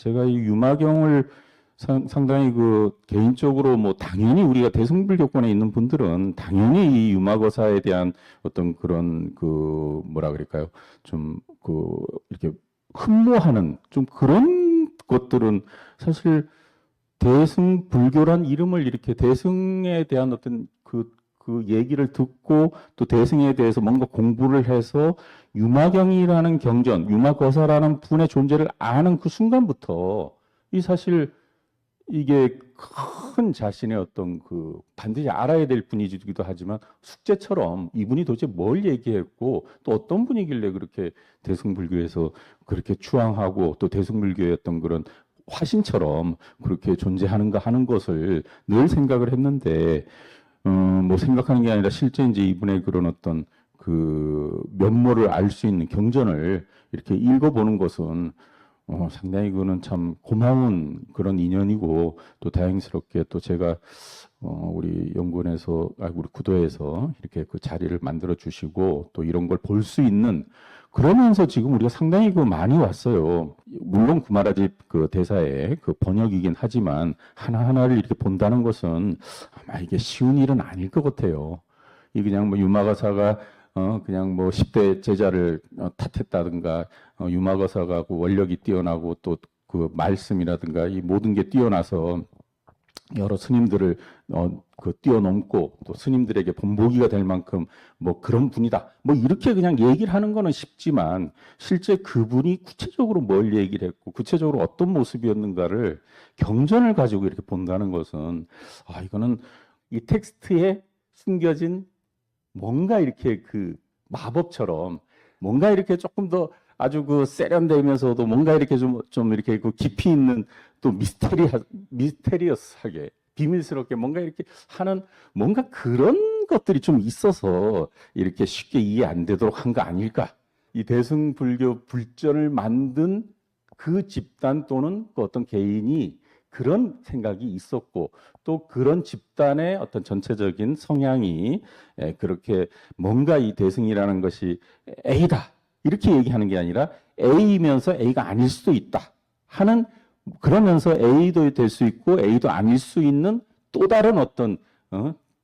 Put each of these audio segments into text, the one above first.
제가 이 유마경을 상당히 그 개인적으로 뭐 당연히 우리가 대승불교권에 있는 분들은 당연히 이 유마거사에 대한 어떤 그런 그 뭐라 그럴까요? 좀 그 이렇게 흠모하는 좀 그런 것들은 사실 대승불교란 이름을 이렇게 대승에 대한 어떤 그 얘기를 듣고 또 대승에 대해서 뭔가 공부를 해서 유마경이라는 경전, 유마거사라는 분의 존재를 아는 그 순간부터 이 사실 이게 큰 자신의 어떤 그 반드시 알아야 될 분이기도 하지만 숙제처럼 이분이 도대체 뭘 얘기했고 또 어떤 분이길래 그렇게 대승불교에서 그렇게 추앙하고 또 대승불교의 어떤 그런 화신처럼 그렇게 존재하는가 하는 것을 늘 생각을 했는데, 뭐 생각하는 게 아니라 실제 이제 이분의 그런 어떤 그 면모를 알 수 있는 경전을 이렇게 읽어보는 것은 상당히 그거는 참 고마운 그런 인연이고 또 다행스럽게 또 제가 우리 연구원에서 우리 구도에서 이렇게 그 자리를 만들어 주시고 또 이런 걸 볼 수 있는 그러면서 지금 우리가 상당히 그 많이 왔어요. 물론 구마라집 그 대사의 그 번역이긴 하지만 하나하나를 이렇게 본다는 것은 아마 이게 쉬운 일은 아닐 것 같아요. 이 그냥 뭐 유마가사가 그냥 뭐 10대 제자를 탓했다든가 유마거사가 그 원력이 뛰어나고 또 그 말씀이라든가 이 모든 게 뛰어나서 여러 스님들을 그 뛰어넘고 또 스님들에게 본보기가 될 만큼 뭐 그런 분이다. 뭐 이렇게 그냥 얘기를 하는 거는 쉽지만 실제 그분이 구체적으로 뭘 얘기를 했고 구체적으로 어떤 모습이었는가를 경전을 가지고 이렇게 본다는 것은 이거는 이 텍스트에 숨겨진 뭔가 이렇게 그 마법처럼 뭔가 이렇게 조금 더 아주 그 세련되면서도 뭔가 이렇게 좀 이렇게 그 깊이 있는 또 미스테리어스하게 비밀스럽게 뭔가 이렇게 하는 뭔가 그런 것들이 좀 있어서 이렇게 쉽게 이해 안 되도록 한 거 아닐까? 이 대승불교 불전을 만든 그 집단 또는 그 어떤 개인이 그런 생각이 있었고 또 그런 집단의 어떤 전체적인 성향이 그렇게 뭔가 이 대승이라는 것이 A다 이렇게 얘기하는 게 아니라 A이면서 A가 아닐 수도 있다 하는 그러면서 A도 될 수 있고 A도 아닐 수 있는 또 다른 어떤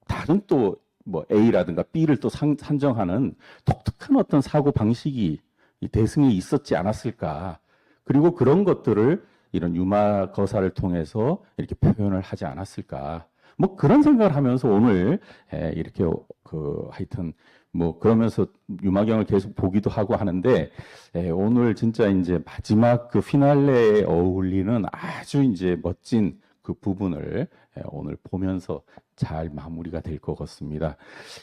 다른 또 뭐 A라든가 B를 또 산정하는 독특한 어떤 사고 방식이 이 대승이 있었지 않았을까. 그리고 그런 것들을 이런 유마 거사를 통해서 이렇게 표현을 하지 않았을까. 뭐 그런 생각을 하면서 오늘 이렇게 그 하여튼 뭐 그러면서 유마경을 계속 보기도 하고 하는데 오늘 진짜 이제 마지막 그 피날레에 어울리는 아주 이제 멋진 그 부분을 오늘 보면서 잘 마무리가 될 것 같습니다.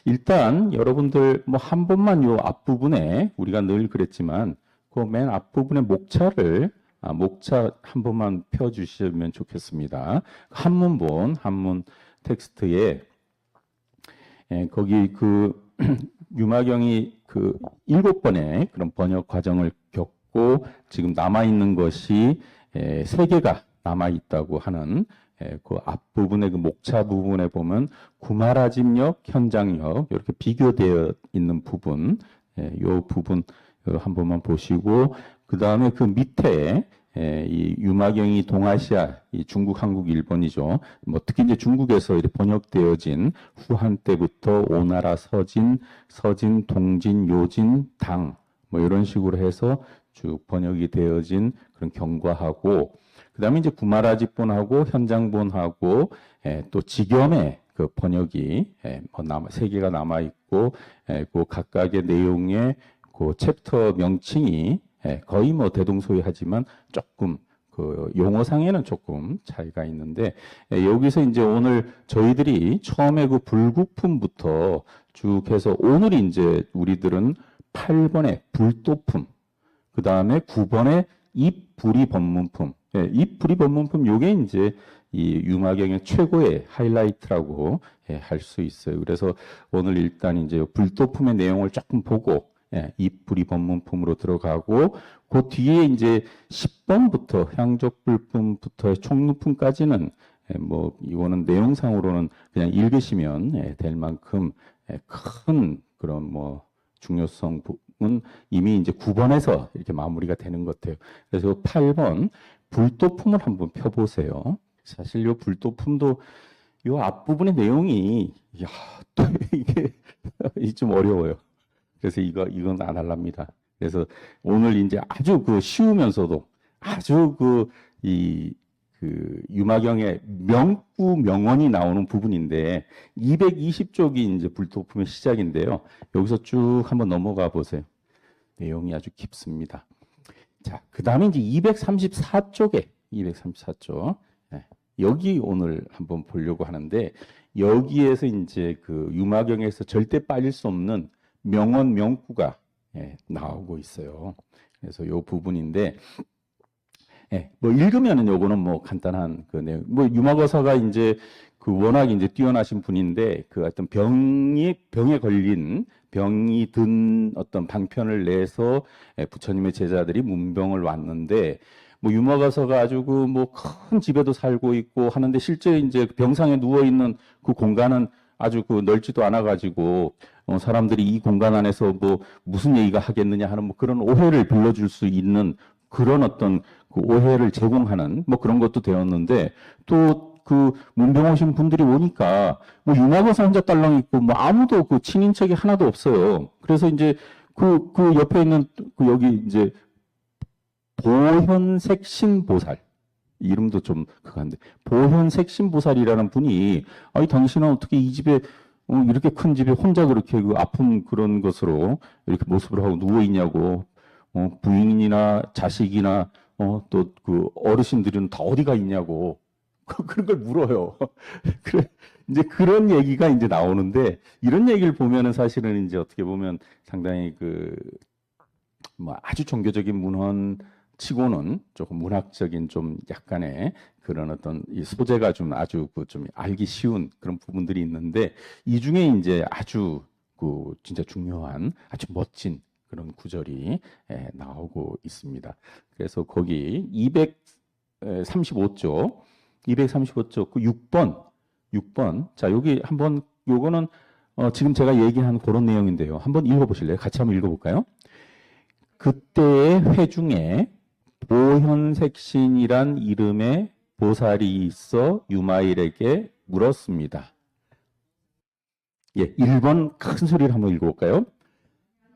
일단 여러분들 뭐 한 번만 요 앞부분에 우리가 늘 그랬지만 그 맨 앞부분의 목차를 목차 한 번만 펴주시면 좋겠습니다. 한문 텍스트에 거기 그 유마경이 그 7번의 그런 번역 과정을 겪고 지금 남아 있는 것이 3개가 남아 있다고 하는 그 앞부분의 그 목차 부분에 보면 구마라집역, 현장역 이렇게 비교되어 있는 부분, 이 부분 한 번만 보시고 그 다음에 그 밑에 이 유마경이 동아시아, 이 중국, 한국, 일본이죠. 뭐 특히 이제 중국에서 이렇게 번역되어진 후한 때부터 오나라 서진, 동진, 요진, 당, 뭐 이런 식으로 해서 쭉 번역이 되어진 그런 경과하고, 그 다음에 이제 구마라집본하고 현장본하고 또 지겸의 그 번역이 뭐 3개가 남아 있고, 그 각각의 내용의 그 챕터 명칭이 거의 뭐 대동소이하지만 조금 그 용어상에는 조금 차이가 있는데 여기서 이제 오늘 저희들이 처음에 그 불국품부터 쭉 해서 오늘 이제 우리들은 8번의 불도품, 그 다음에 9번의 입불이 법문품, 입불이 법문품 요게 이제 이 유마경의 최고의 하이라이트라고 할 수 있어요. 그래서 오늘 일단 이제 불도품의 내용을 조금 보고 입불이 법문품으로 들어가고 그 뒤에 이제 10번부터 향적불품부터 총루품까지는 뭐 이거는 내용상으로는 그냥 읽으시면 될 만큼 큰 그런 뭐 중요성은 이미 이제 9번에서 이렇게 마무리가 되는 것 같아요. 그래서 8번 불도품을 한번 펴보세요. 사실 요 불도품도 요 앞부분의 내용이 또 이게 좀 어려워요. 그래서 이건 안 할랍니다. 그래서 오늘 이제 아주 쉬우면서도 아주 유마경의 명구 명언이 나오는 부분인데 220쪽이 이제 불도품의 시작인데요. 여기서 쭉 한번 넘어가 보세요. 내용이 아주 깊습니다. 자, 그 다음에 이제 234쪽에 234쪽 여기 오늘 한번 보려고 하는데 여기에서 이제 유마경에서 절대 빠질 수 없는 명언 명구가 나오고 있어요. 그래서 요 부분인데 뭐 읽으면은 요거는 뭐 간단한 내용. 뭐 유마거사가 이제 워낙 이제 뛰어나신 분인데 어떤 병에 걸린 병이 든 어떤 방편을 내서 부처님의 제자들이 문병을 왔는데 뭐 유마거사가 아주 뭐 큰 집에도 살고 있고 하는데 실제 이제 병상에 누워 있는 그 공간은 아주 넓지도 않아 가지고 사람들이 이 공간 안에서 뭐 무슨 얘기가 하겠느냐 하는 뭐 그런 오해를 불러줄 수 있는 그런 어떤 오해를 제공하는 뭐 그런 것도 되었는데 또 문병 오신 분들이 오니까 뭐 유마거사 혼자 딸랑 있고 뭐 아무도 친인척이 하나도 없어요. 그래서 이제 옆에 있는 여기 이제 보현색 신보살 이름도 좀 그건데 보현색 신보살이라는 분이 아니 당신은 어떻게 이 집에 이렇게 큰 집에 혼자 그렇게 아픈 그런 것으로 이렇게 모습을 하고 누워 있냐고 부인이나 자식이나 또 어르신들은 다 어디가 있냐고 그런 걸 물어요. 그래 이제 그런 얘기가 이제 나오는데 이런 얘기를 보면은 사실은 이제 어떻게 보면 상당히 뭐 아주 종교적인 문헌 치고는 조금 문학적인 좀 약간의 그런 어떤 이 소재가 좀 아주 좀 알기 쉬운 그런 부분들이 있는데 이 중에 이제 아주 진짜 중요한 아주 멋진 그런 구절이 나오고 있습니다. 그래서 거기 235쪽 235쪽 6번 자 여기 한번 요거는 지금 제가 얘기한 그런 내용인데요. 한번 읽어보실래요? 같이 한번 읽어볼까요? 그때의 회중에 보현색신이란 이름의 보살이 있어 유마일에게 물었습니다. 예, 1번 큰 소리를 한번 읽어볼까요?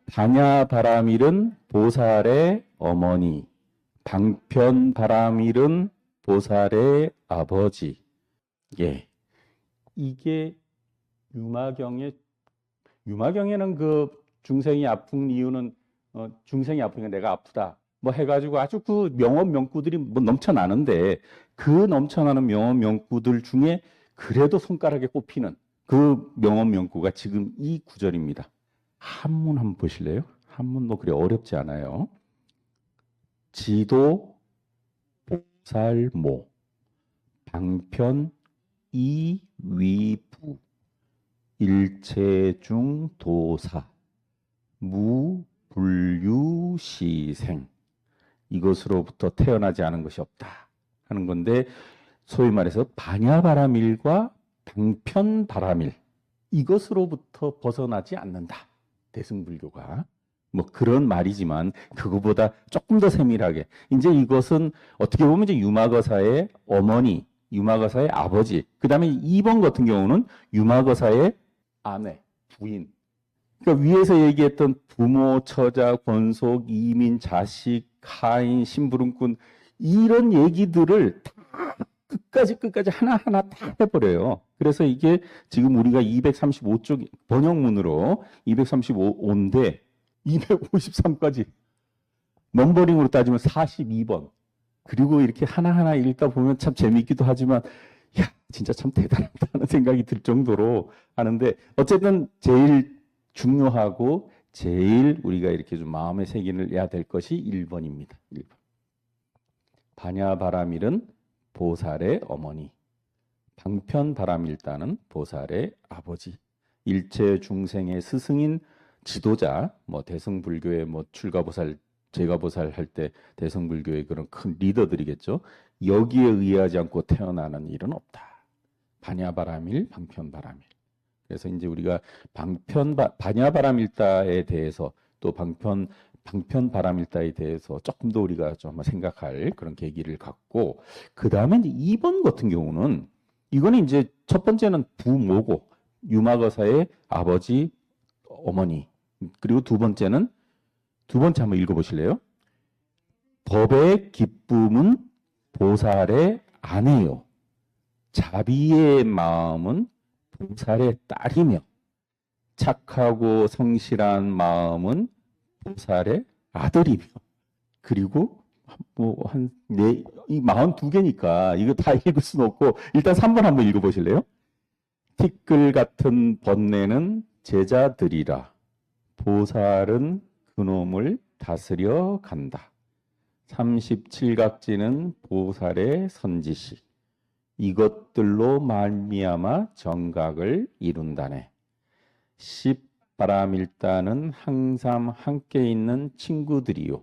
반야바라밀은 보살의 어머니, 방편바라밀은 보살의 아버지. 예, 이게 유마경에는 중생이 아픈 이유는 중생이 아프니까 내가 아프다. 뭐 해가지고 아주 명언 명구들이 뭐 넘쳐나는데 그 넘쳐나는 명언 명구들 중에 그래도 손가락에 꼽히는 그 명언 명구가 지금 이 구절입니다. 한문 한번 보실래요? 한문 뭐 그래 어렵지 않아요. 지도 보살모 방편 이위부 일체중 도사 무불유시생 이것으로부터 태어나지 않은 것이 없다 하는 건데 소위 말해서 반야바라밀과 방편바라밀 이것으로부터 벗어나지 않는다. 대승불교가 뭐 그런 말이지만 그거보다 조금 더 세밀하게 이제 이것은 어떻게 보면 이제 유마거사의 어머니, 유마거사의 아버지, 그 다음에 2번 같은 경우는 유마거사의 아내, 부인. 그러니까 위에서 얘기했던 부모, 처자, 권속, 이민, 자식, 하인, 심부름꾼 이런 얘기들을 다 끝까지 하나하나 다 해버려요. 그래서 이게 지금 우리가 235쪽 번역문으로 235인데 253까지 넘버링으로 따지면 42번. 그리고 이렇게 하나하나 읽다 보면 참 재미있기도 하지만 야 진짜 참 대단하다는 생각이 들 정도로 하는데 어쨌든 제일 중요하고 제일 우리가 이렇게 좀 마음에 새기를 해야 될 것이 1번입니다. 1번. 반야바라밀은 보살의 어머니, 방편바라밀다는 보살의 아버지, 일체 중생의 스승인 지도자, 뭐 대승불교의 뭐 출가보살, 제가보살 할 때 대승불교의 그런 큰 리더들이겠죠. 여기에 의하지 않고 태어나는 일은 없다. 반야바라밀, 방편바라밀. 그래서 이제 우리가 반야바라밀다에 대해서 또 방편 바람일다에 대해서 조금 더 우리가 좀 한번 생각할 그런 계기를 갖고, 그 다음에 이제 2번 같은 경우는, 이거는 이제 첫 번째는 부모고 유마거사의 아버지, 어머니, 그리고 두 번째 한번 읽어보실래요? 법의 기쁨은 보살의 아내요, 자비의 마음은 보살의 딸이며, 착하고 성실한 마음은 보살의 아들이며. 그리고 이 42개니까 이거 다 읽을 수는 없고 일단 3번 한번 읽어보실래요? 티끌 같은 번뇌는 제자들이라 보살은 그놈을 다스려 간다. 37각지는 보살의 선지시, 이것들로 말미암아 정각을 이룬다네. 10바람일다는 항상 함께 있는 친구들이요,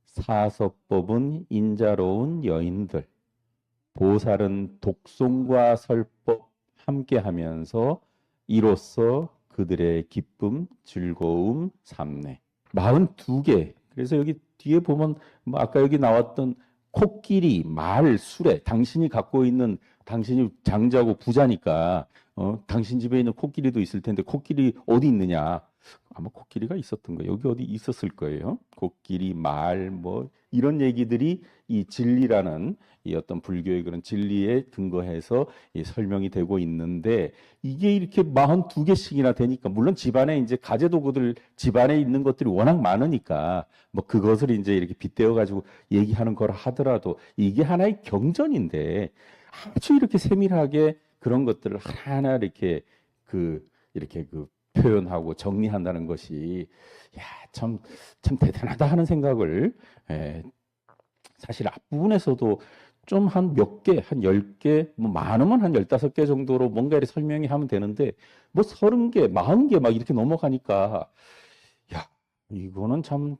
사서법은 인자로운 여인들, 보살은 독송과 설법 함께 하면서 이로써 그들의 기쁨, 즐거움 삼네. 42개. 그래서 여기 뒤에 보면 뭐 아까 여기 나왔던 코끼리, 말, 수레, 당신이 갖고 있는, 당신이 장자고 부자니까 당신 집에 있는 코끼리도 있을 텐데 코끼리 어디 있느냐? 아마 코끼리가 있었던 거예요. 여기 어디 있었을 거예요. 코끼리, 말, 뭐 이런 얘기들이 이 진리라는 이 어떤 불교의 그런 진리에 근거해서 이 설명이 되고 있는데, 이게 이렇게 42개씩이나 되니까, 물론 집안에 이제 가재도구들 집안에 있는 것들이 워낙 많으니까 뭐 그것을 이제 이렇게 빗대어 가지고 얘기하는 거라 하더라도 이게 하나의 경전인데, 아주 이렇게 세밀하게 그런 것들을 하나하나 이렇게 표현하고 정리한다는 것이, 야, 참 대단하다 하는 생각을, 사실 앞부분에서도 좀 한 몇 개, 한 10개, 뭐 많으면 한 15개 정도로 뭔가 이렇게 설명이 하면 되는데, 뭐 30개, 40개 막 이렇게 넘어가니까, 야, 이거는 참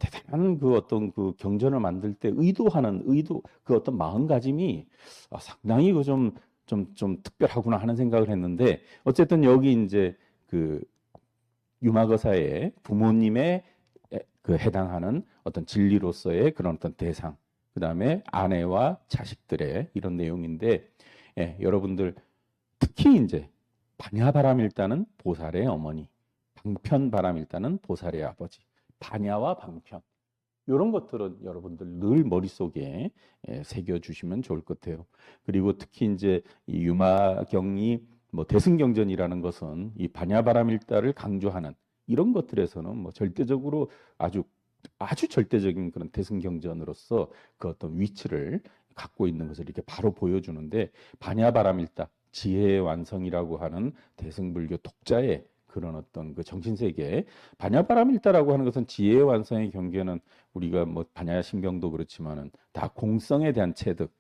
대단한 그 어떤 그 경전을 만들 때 그 어떤 마음가짐이 상당히 좀 특별하구나 하는 생각을 했는데, 어쨌든 여기 이제 그 유마거사의 부모님의 그 해당하는 어떤 진리로서의 그런 어떤 대상, 그 다음에 아내와 자식들의 이런 내용인데, 여러분들 특히 이제 반야바람일다는 보살의 어머니, 방편바람일다는 보살의 아버지, 반야와 방편, 이런 것들은 여러분들 늘 머릿속에 새겨주시면 좋을 것 같아요. 그리고 특히 이제 이 유마경이 뭐 대승경전이라는 것은 이 반야바람일다를 강조하는 이런 것들에서는 뭐 절대적으로 아주 절대적인 그런 대승경전으로서 그 어떤 위치를 갖고 있는 것을 이렇게 바로 보여주는데, 반야바람일다, 지혜의 완성이라고 하는 대승불교 독자의 그런 어떤 그 정신세계, 반야바람일다라고 하는 것은 지혜의 완성의 경계는 우리가 뭐 반야신경도 그렇지만은 다 공성에 대한 체득,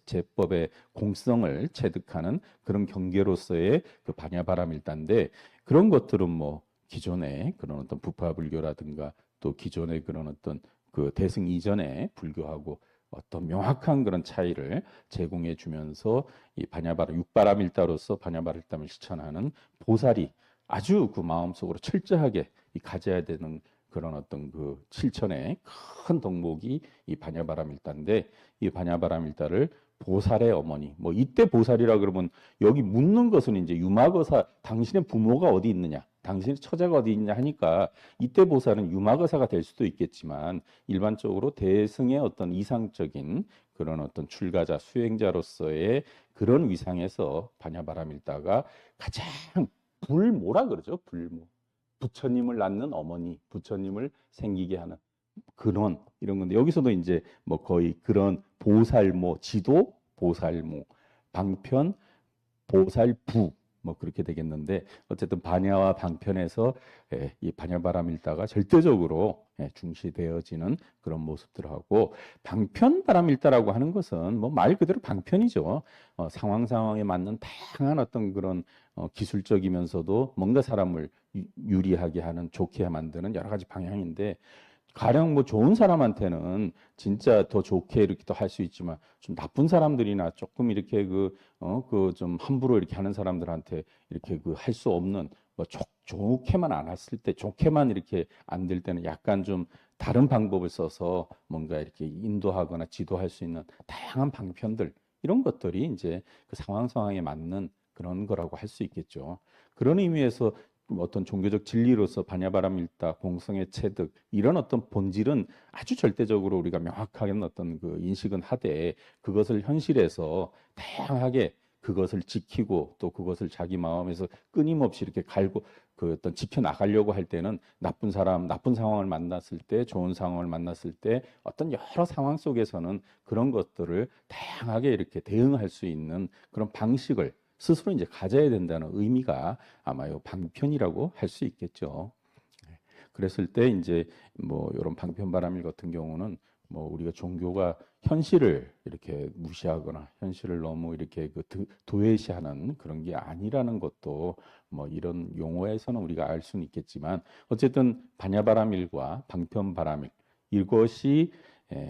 제법의 공성을 체득하는 그런 경계로서의 그 반야바람일다인데, 그런 것들은 뭐 기존의 그런 어떤 부파불교라든가 또 기존의 그런 어떤 그 대승 이전의 불교하고 어떤 명확한 그런 차이를 제공해 주면서 이 육바람일다로서 반야바람일다를 실천하는 보살이 아주 그 마음속으로 철저하게 가져야 되는 그런 어떤 그 실천의 큰 덕목이 이 반야바람일다인데, 이 반야바람일다를 보살의 어머니, 뭐 이때 보살이라 그러면 여기 묻는 것은 이제 유마거사, 당신의 부모가 어디 있느냐, 당신의 처자가 어디 있냐 하니까, 이때 보살은 유마거사가 될 수도 있겠지만 일반적으로 대승의 어떤 이상적인 그런 어떤 출가자, 수행자로서의 그런 위상에서 반야바람일다가 가장 불모라 그러죠. 불모. 부처님을 낳는 어머니, 부처님을 생기게 하는 근원, 이런 건데, 여기서도 이제 뭐 거의 그런 보살모, 지도 보살모, 방편 보살부, 뭐 그렇게 되겠는데, 어쨌든 반야와 방편에서 이 반야바람일다가 절대적으로 중시되어지는 그런 모습들하고, 방편바람일다라고 하는 것은 뭐 말 그대로 방편이죠. 상황에 맞는 다양한 어떤 그런 기술적이면서도 뭔가 사람을 유리하게 하는, 좋게 만드는 여러 가지 방향인데, 가령 뭐 좋은 사람한테는 진짜 더 좋게 이렇게 또 할 수 있지만 좀 나쁜 사람들이나 조금 이렇게 그 좀 함부로 이렇게 하는 사람들한테 이렇게 그 할 수 없는 뭐 좋게만 안 했을 때 좋게만 이렇게 안 될 때는 약간 좀 다른 방법을 써서 뭔가 이렇게 인도하거나 지도할 수 있는 다양한 방편들 이런 것들이 이제 그 상황에 맞는 그런 거라고 할 수 있겠죠. 그런 의미에서 어떤 종교적 진리로서 반야바람일다, 공성의 체득 이런 어떤 본질은 아주 절대적으로 우리가 명확하게 어떤 그 인식은 하되 그것을 현실에서 다양하게 그것을 지키고 또 그것을 자기 마음에서 끊임없이 이렇게 갈고 그 어떤 지켜 나가려고 할 때는 나쁜 사람, 나쁜 상황을 만났을 때, 좋은 상황을 만났을 때 어떤 여러 상황 속에서는 그런 것들을 다양하게 이렇게 대응할 수 있는 그런 방식을 스스로 이제 가져야 된다는 의미가 아마 요 방편이라고 할 수 있겠죠. 그랬을 때 이제 뭐 이런 방편바람일 같은 경우는 뭐 우리가 종교가 현실을 이렇게 무시하거나 현실을 너무 이렇게 그 도외시하는 그런 게 아니라는 것도 뭐 이런 용어에서는 우리가 알 수는 있겠지만 어쨌든 반야바람일과 방편바람일 이것이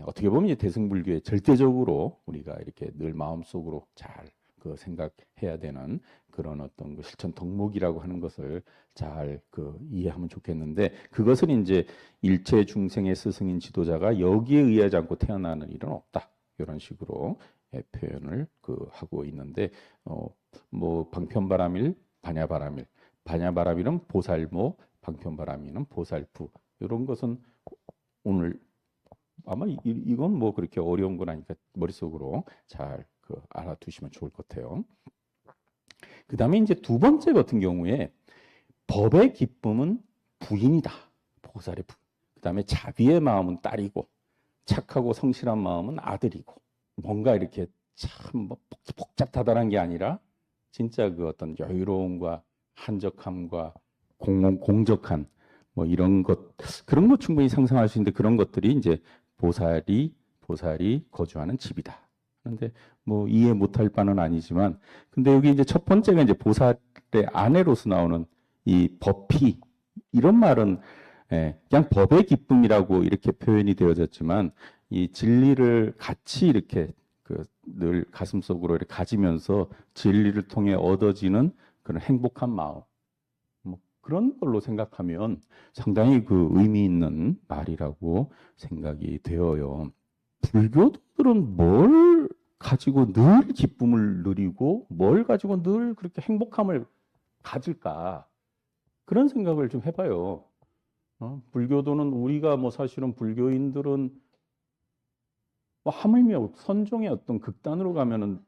어떻게 보면 대승불교의 절대적으로 우리가 이렇게 늘 마음속으로 잘 그 생각해야 되는 그런 어떤 그 실천 덕목이라고 하는 것을 잘 그 이해하면 좋겠는데 그것을 이제 일체 중생의 스승인 지도자가 여기에 의하지 않고 태어나는 일은 없다. 이런 식으로 표현을 그 하고 있는데 뭐 방편바람일, 반야바람일, 반야바람일은 보살모, 방편바람일은 보살부 이런 것은 오늘 아마 이건 뭐 그렇게 어려운 건 아니니까 머릿속으로 잘 그 알아두시면 좋을 것 같아요. 그 다음에 이제 두 번째 같은 경우에 법의 기쁨은 부인이다. 보살의 부. 그 다음에 자비의 마음은 딸이고 착하고 성실한 마음은 아들이고 뭔가 이렇게 참 뭐 복잡하다는 게 아니라 진짜 그 어떤 여유로움과 한적함과 공적한 뭐 이런 것 그런 거 충분히 상상할 수 있는데 그런 것들이 이제 보살이 거주하는 집이다. 그런데 뭐 이해 못할 바는 아니지만 근데 여기 이제 첫 번째가 이제 보살의 아내로서 나오는 이 법희 이런 말은 그냥 법의 기쁨이라고 이렇게 표현이 되어졌지만 이 진리를 같이 이렇게 그 늘 가슴속으로 이렇게 가지면서 진리를 통해 얻어지는 그런 행복한 마음 뭐 그런 걸로 생각하면 상당히 그 의미 있는 말이라고 생각이 되어요. 불교도들은 뭘 가지고 늘 기쁨을 누리고 뭘 가지고 늘 그렇게 행복함을 가질까 그런 생각을 좀 해봐요. 불교도는 우리가 뭐 사실은 불교인들은 뭐 하물며 선종의 어떤 극단으로 가면은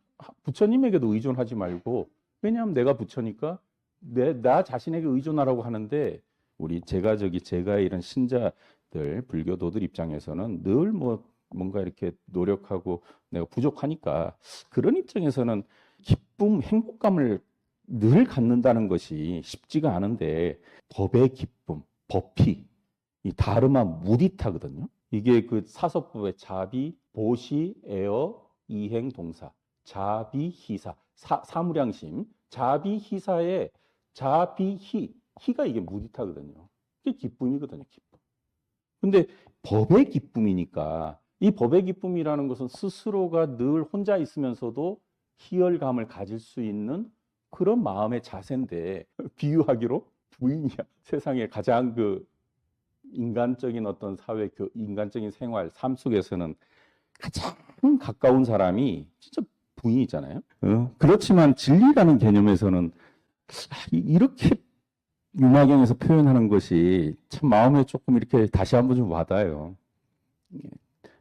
부처님에게도 의존하지 말고 왜냐하면 내가 부처니까 나 자신에게 의존하라고 하는데 우리 제가 이런 신자들 불교도들 입장에서는 늘 뭐 뭔가 이렇게 노력하고 내가 부족하니까 그런 입장에서는 기쁨, 행복감을 늘 갖는다는 것이 쉽지가 않은데 법의 기쁨, 법희, 이 다르마 무디타거든요. 이게 그 사서법의 자비, 보시, 에어, 이행, 동사, 자비, 희사, 사무량심, 자비, 희사의 자비, 희가 이게 무디타거든요. 이게 기쁨이거든요, 기쁨. 근데 법의 기쁨이니까 이 법의 기쁨이라는 것은 스스로가 늘 혼자 있으면서도 희열감을 가질 수 있는 그런 마음의 자세인데 비유하기로 부인이야. 세상에 가장 그 인간적인 어떤 사회, 인간적인 생활, 삶 속에서는 가장 가까운 사람이 진짜 부인이잖아요. 그렇지만 진리라는 개념에서는 이렇게 윤화경에서 표현하는 것이 참 마음에 조금 이렇게 다시 한번 좀 와닿아요.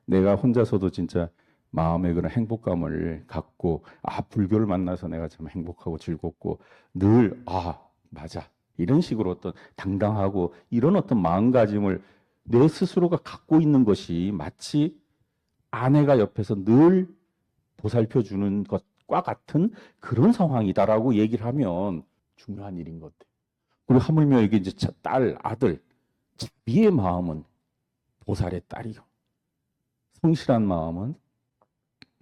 내가 혼자서도 진짜 마음의 그런 행복감을 갖고 불교를 만나서 내가 참 행복하고 즐겁고 늘 맞아 이런 식으로 어떤 당당하고 이런 어떤 마음가짐을 내 스스로가 갖고 있는 것이 마치 아내가 옆에서 늘 보살펴 주는 것과 같은 그런 상황이다라고 얘기를 하면 중요한 일인 것 같아요. 그리고 하물며 이게 이제 딸, 아들, 자비의 마음은 보살의 딸이요. 성실한 마음은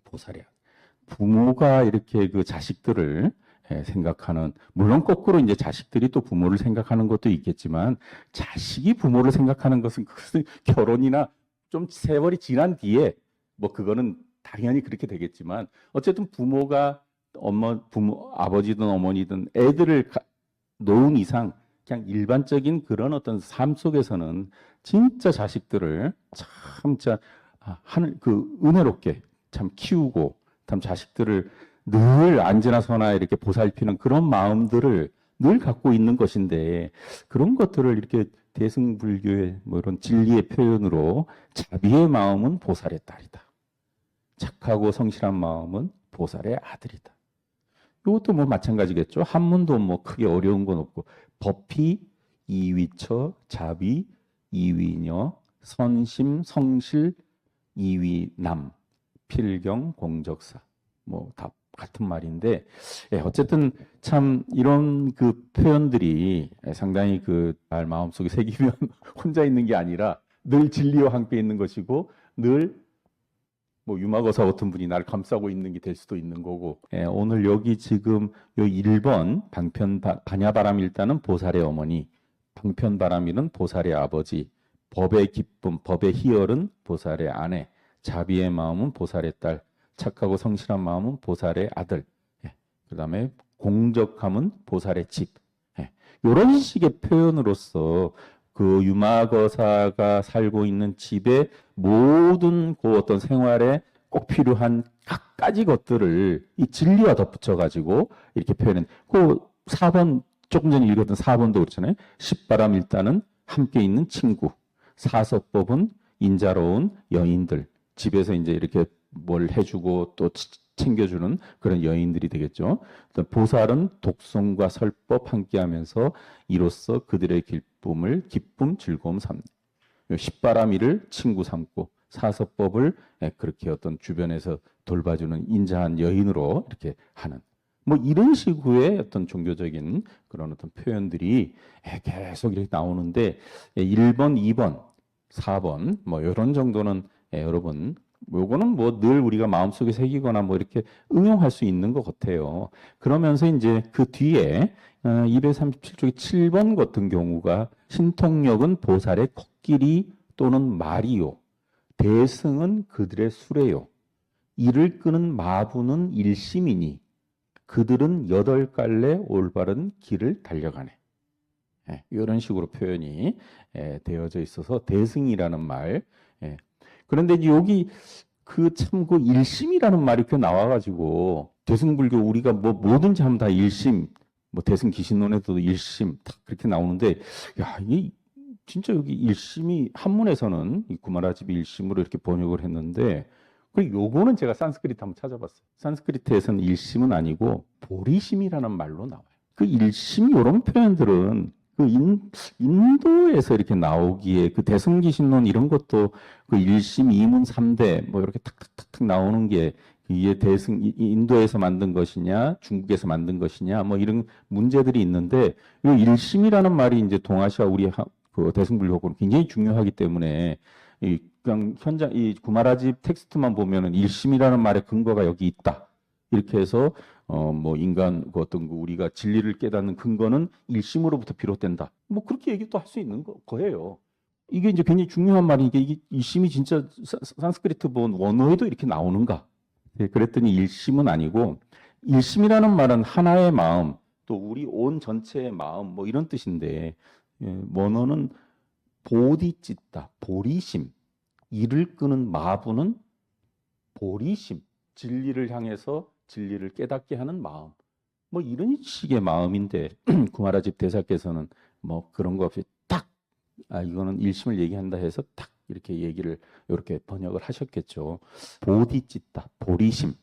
보살이야. 부모가 이렇게 그 자식들을 생각하는, 물론 거꾸로 이제 자식들이 또 부모를 생각하는 것도 있겠지만, 자식이 부모를 생각하는 것은 그것은 결혼이나 좀 세월이 지난 뒤에 뭐 그거는 당연히 그렇게 되겠지만, 어쨌든 부모가 부모, 아버지든 어머니든 애들을 놓은 이상 그냥 일반적인 그런 어떤 삶 속에서는 진짜 자식들을 참 진짜 하늘 그 은혜롭게 참 키우고 참 자식들을 늘 안지나 서나 이렇게 보살피는 그런 마음들을 늘 갖고 있는 것인데, 그런 것들을 이렇게 대승불교의 뭐 이런 진리의 표현으로 자비의 마음은 보살의 딸이다. 착하고 성실한 마음은 보살의 아들이다. 이것도 뭐 마찬가지겠죠. 한문도 뭐 크게 어려운 건 없고, 법희, 이위처, 자비, 이위녀, 선심, 성실, 이위남, 필경, 공적사. 뭐 다 같은 말인데, 어쨌든 참 이런 그 표현들이 상당히 그 날 마음속에 새기면 혼자 있는 게 아니라 늘 진리와 함께 있는 것이고, 늘 뭐 유마거사 같은 분이 날 감싸고 있는 게 될 수도 있는 거고, 오늘 여기 지금 요 1번 반야바람 일단은 보살의 어머니, 방편바람일은 보살의 아버지, 법의 기쁨, 법의 희열은 보살의 아내, 자비의 마음은 보살의 딸, 착하고 성실한 마음은 보살의 아들, 그 다음에 공적함은 보살의 집. 이런 식의 표현으로서 그 유마거사가 살고 있는 집의 모든 그 어떤 생활에 꼭 필요한 갖가지 것들을 이 진리와 덧붙여 가지고 이렇게 표현한. 그 4번 조금 전에 읽었던 4번도 그렇잖아요. 십바람 일단은 함께 있는 친구, 사서법은 인자로운 여인들, 집에서 이제 이렇게 뭘 해주고 또 챙겨주는 그런 여인들이 되겠죠. 보살은 독성과 설법 함께하면서 이로써 그들의 기쁨, 즐거움 삼는. 십바람이를 친구 삼고 사서법을 그렇게 어떤 주변에서 돌봐주는 인자한 여인으로 이렇게 하는. 뭐 이런 식의 어떤 종교적인 그런 어떤 표현들이 계속 이렇게 나오는데 1번, 2번, 4번 뭐 이런 정도는 여러분 요거는 뭐 늘 우리가 마음속에 새기거나 뭐 이렇게 응용할 수 있는 것 같아요. 그러면서 이제 그 뒤에 237쪽의 7번 같은 경우가 신통력은 보살의 코끼리 또는 말이요. 대승은 그들의 수레요. 이를 끄는 마부는 일심이니 그들은 8갈래 올바른 길을 달려가네. 이런 식으로 표현이 되어져 있어서 대승이라는 말. 그런데 이제 여기 그 참 그 일심이라는 말이 그 나와가지고 대승불교 우리가 뭐 뭐든지 하면 다 일심, 뭐 대승 기신론에도 일심 다 그렇게 나오는데, 야 이게 진짜 여기 일심이 한문에서는 이 구마라집이 일심으로 이렇게 번역을 했는데, 그리고 요거는 제가 산스크리트 한번 찾아봤어요. 산스크리트에서는 일심은 아니고 보리심이라는 말로 나와요. 그 일심 이런 표현들은 그 인도에서 이렇게 나오기에 그 대승기신론 이런 것도 그 일심, 이문, 삼대 뭐 이렇게 탁탁탁탁 나오는 게 이게 인도에서 만든 것이냐, 중국에서 만든 것이냐 뭐 이런 문제들이 있는데, 이 일심이라는 말이 이제 동아시아 우리 그 대승불교는 굉장히 중요하기 때문에 그냥 현장 이 구마라집 텍스트만 보면은 일심이라는 말의 근거가 여기 있다. 이렇게 해서 뭐 인간 그 어떤 우리가 진리를 깨닫는 근거는 일심으로부터 비롯된다. 뭐 그렇게 얘기도 할 수 있는 거예요. 이게 이제 굉장히 중요한 말이니까 이게 일심이 진짜 산스크리트 본 원어에도 이렇게 나오는가? 그랬더니 일심은 아니고, 일심이라는 말은 하나의 마음, 또 우리 온 전체의 마음 뭐 이런 뜻인데, 원어는 보디찢다, 보리심, 이를 끄는 마부는 보리심, 진리를 향해서 진리를 깨닫게 하는 마음, 뭐 이런 식의 마음인데 구마라집 대사께서는 뭐 그런 거 없이 딱 이거는 일심을 얘기한다 해서 딱 이렇게 얘기를 이렇게 번역을 하셨겠죠. 보디찢다, 보리심,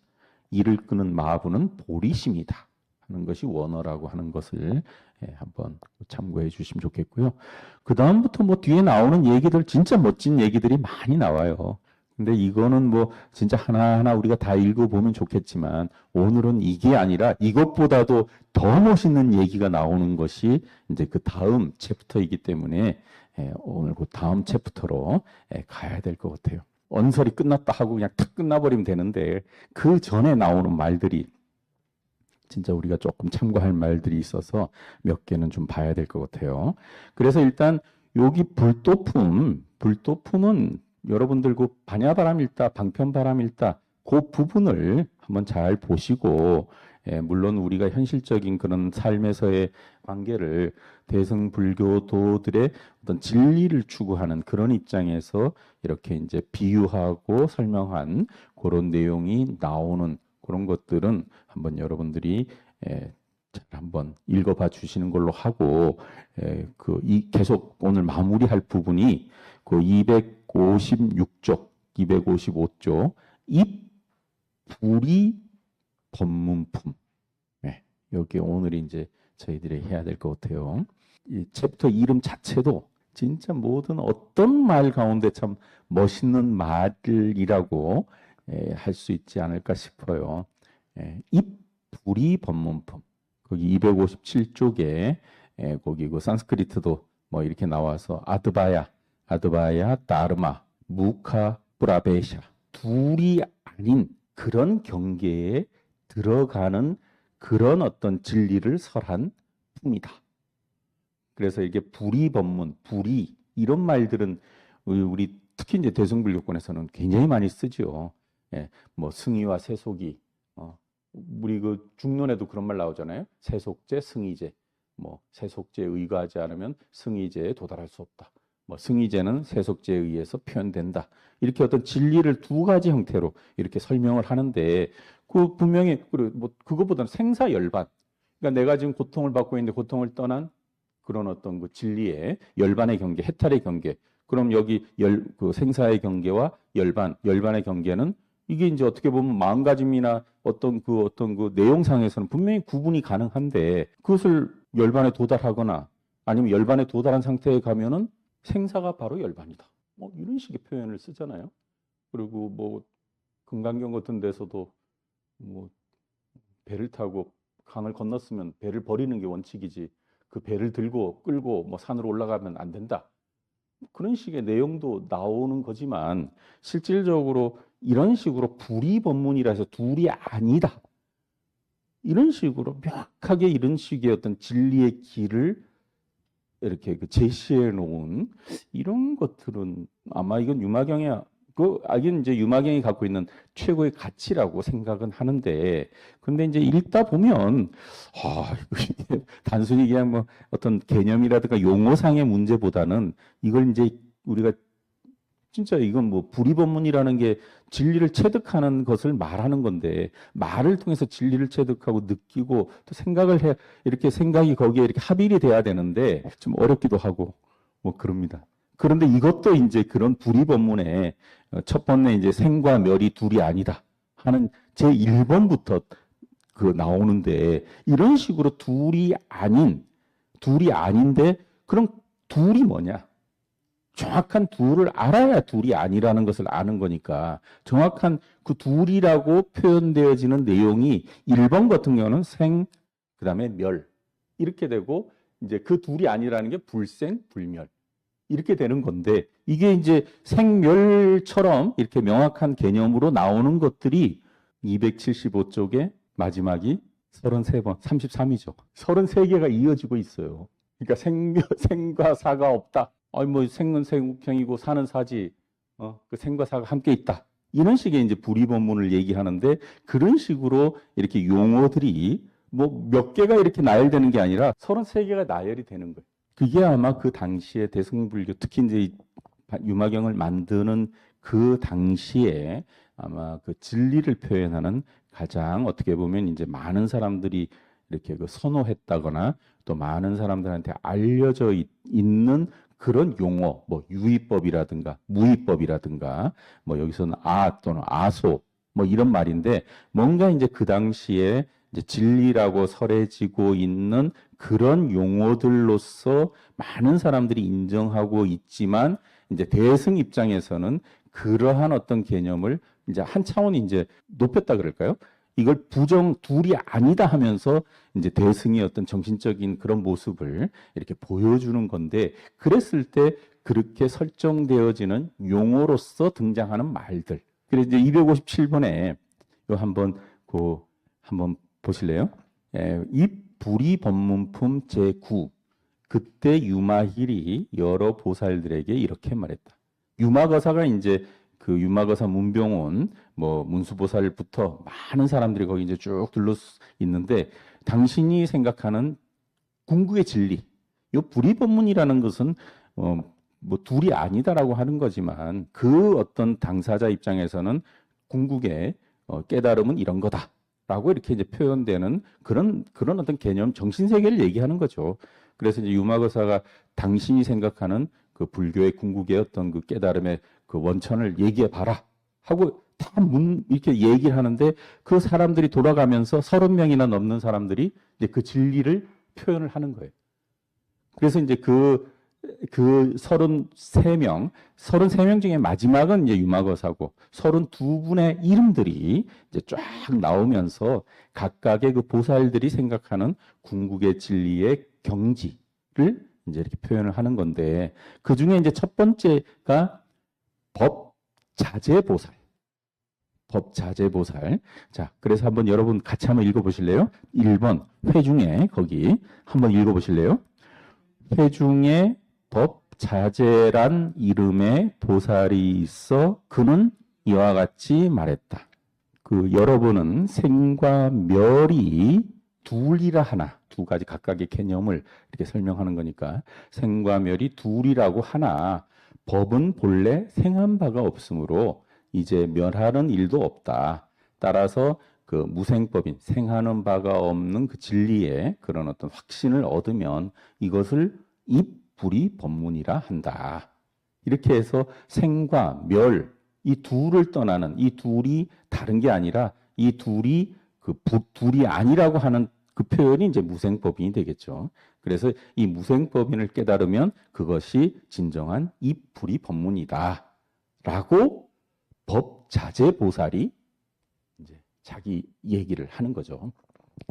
이를 끄는 마부는 보리심이다 하는 것이 원어라고 하는 것을 한번 참고해 주시면 좋겠고요. 그 다음부터 뭐 뒤에 나오는 얘기들 진짜 멋진 얘기들이 많이 나와요. 근데 이거는 뭐 진짜 하나하나 우리가 다 읽어보면 좋겠지만, 오늘은 이게 아니라 이것보다도 더 멋있는 얘기가 나오는 것이 이제 그 다음 챕터이기 때문에 오늘 그 다음 챕터로 가야 될 것 같아요. 언설이 끝났다 하고 그냥 탁 끝나버리면 되는데, 그 전에 나오는 말들이 진짜 우리가 조금 참고할 말들이 있어서 몇 개는 좀 봐야 될 것 같아요. 그래서 일단 여기 불도품은 여러분들 그 반야바람일다, 방편바람일다 그 부분을 한번 잘 보시고, 물론 우리가 현실적인 그런 삶에서의 관계를 대승불교도들의 어떤 진리를 추구하는 그런 입장에서 이렇게 이제 비유하고 설명한 그런 내용이 나오는 그런 것들은 한번 여러분들이 잘 한번 읽어봐 주시는 걸로 하고, 계속 오늘 마무리할 부분이 그 256쪽, 255쪽 입불이 법문품. 여기 오늘 이제 저희들이 해야 될 것 같아요. 이 챕터 이름 자체도 진짜 모든 어떤 말 가운데 참 멋있는 말이라고 할 수 있지 않을까 싶어요. 입불이 법문품. 거기 257쪽에 거기 그 산스크리트도 뭐 이렇게 나와서 아드바야, 다르마, 무카, 브라베샤 둘이 아닌 그런 경계에 들어가는 그런 어떤 진리를 설한 품이다. 그래서 이게 불이 법문, 불이 이런 말들은 우리 특히 이제 대승불교권에서는 굉장히 많이 쓰죠. 뭐 승의와 세속이 우리 그 중론에도 그런 말 나오잖아요. 세속제, 승의제. 뭐 세속제에 의거하지 않으면 승의제에 도달할 수 없다. 뭐 승의제는 세속제에 의해서 표현된다. 이렇게 어떤 진리를 두 가지 형태로 이렇게 설명을 하는데 그 분명히 뭐 그것보다는 생사열반. 그러니까 내가 지금 고통을 받고 있는데 고통을 떠난 그런 어떤 그 진리의 열반의 경계, 해탈의 경계. 그럼 여기 그 생사의 경계와 열반의 경계는 이게 이제 어떻게 보면 마음가짐이나 어떤 그 내용상에서는 분명히 구분이 가능한데 그것을 열반에 도달하거나 아니면 열반에 도달한 상태에 가면은 생사가 바로 열반이다. 뭐 이런 식의 표현을 쓰잖아요. 그리고 뭐 금강경 같은 데서도 뭐 배를 타고 강을 건넜으면 배를 버리는 게 원칙이지 그 배를 들고 끌고 뭐 산으로 올라가면 안 된다. 그런 식의 내용도 나오는 거지만 실질적으로 이런 식으로 불이법문이라 해서 둘이 아니다. 이런 식으로 명확하게 이런 식의 어떤 진리의 길을 이렇게 제시해 놓은 이런 것들은 아마 이건 유마경의 이건 이제 유마경이 갖고 있는 최고의 가치라고 생각은 하는데, 근데 이제 읽다 보면 단순히 그냥 뭐 어떤 개념이라든가 용어상의 문제보다는 이걸 이제 우리가 진짜 이건 뭐 불이법문이라는 게 진리를 체득하는 것을 말하는 건데 말을 통해서 진리를 체득하고 느끼고 또 생각을 해 이렇게 생각이 거기에 이렇게 합일이 돼야 되는데 좀 어렵기도 하고 뭐 그럽니다. 그런데 이것도 이제 그런 불이법문의 첫 번째 이제 생과 멸이 둘이 아니다 하는 제 1번부터 그 나오는데 이런 식으로 둘이 아닌데 그럼 둘이 뭐냐? 정확한 둘을 알아야 둘이 아니라는 것을 아는 거니까 정확한 그 둘이라고 표현되어지는 내용이 1번 같은 경우는 생, 그 다음에 멸 이렇게 되고 이제 그 둘이 아니라는 게 불생, 불멸 이렇게 되는 건데 이게 이제 생멸처럼 이렇게 명확한 개념으로 나오는 것들이 275쪽의 마지막이 33번, 33이죠. 33개가 이어지고 있어요. 그러니까 생과 사가 없다. 뭐 생은 생우평이고 사는 사지. 그 생과 사가 함께 있다. 이런 식의 이제 불이법문을 얘기하는데 그런 식으로 이렇게 용어들이 뭐 몇 개가 이렇게 나열되는 게 아니라 33개가 나열이 되는 거예요. 그게 아마 그 당시에 대승불교 특히 이제 유마경을 만드는 그 당시에 아마 그 진리를 표현하는 가장 어떻게 보면 이제 많은 사람들이 이렇게 그 선호했다거나 또 많은 사람들한테 알려져 있는 그런 용어, 뭐 유의법이라든가 무의법이라든가 뭐 여기서는 또는 아소 뭐 이런 말인데 뭔가 이제 그 당시에 이제 진리라고 설해지고 있는 그런 용어들로서 많은 사람들이 인정하고 있지만 이제 대승 입장에서는 그러한 어떤 개념을 이제 한 차원 이제 높였다 그럴까요? 이걸 둘이 아니다 하면서 이제 대승의 어떤 정신적인 그런 모습을 이렇게 보여주는 건데 그랬을 때 그렇게 설정되어지는 용어로서 등장하는 말들. 그래서 이제 257번에 한번 보실래요? 입불이 법문품 제9. 그때 유마힐이 여러 보살들에게 이렇게 말했다. 유마거사가 이제 그 유마거사 문병온 뭐 문수보살부터 많은 사람들이 거기 이제 쭉 둘러 있는데 당신이 생각하는 궁극의 진리, 이 불이법문이라는 것은 뭐 둘이 아니다라고 하는 거지만 그 어떤 당사자 입장에서는 궁극의 깨달음은 이런 거다라고 이렇게 이제 표현되는 그런 어떤 개념, 정신 세계를 얘기하는 거죠. 그래서 이제 유마거사가 당신이 생각하는 그 불교의 궁극의 어떤 그 깨달음의 그 원천을 얘기해 봐라 하고 다 이렇게 얘기를 하는데 그 사람들이 돌아가면서 30명이나 넘는 사람들이 이제 그 진리를 표현을 하는 거예요. 그래서 이제 그 33명 중에 마지막은 이제 유마거사고 32분의 이름들이 이제 쫙 나오면서 각각의 그 보살들이 생각하는 궁극의 진리의 경지를 이제 이렇게 표현을 하는 건데 그 중에 이제 첫 번째가 법자재보살. 법자재보살. 자, 그래서 한번 여러분 같이 한번 읽어보실래요? 1번 회중에 거기 한번 읽어보실래요? 회중에 법자재란 이름의 보살이 있어 그는 이와 같이 말했다. 그 여러분은 생과 멸이 둘이라 하나, 두 가지 각각의 개념을 이렇게 설명하는 거니까 생과 멸이 둘이라고 하나 법은 본래 생한 바가 없으므로 이제 멸하는 일도 없다. 따라서 그 무생법인 생하는 바가 없는 그 진리의 그런 어떤 확신을 얻으면 이것을 입불이 법문이라 한다. 이렇게 해서 생과 멸, 이 둘을 떠나는 이 둘이 다른 게 아니라 이 둘이 둘이 아니라고 하는 그 표현이 이제 무생법인이 되겠죠. 그래서 이 무생법인을 깨달으면 그것이 진정한 입불이 법문이다. 라고 법자재보살이 이제 자기 얘기를 하는 거죠.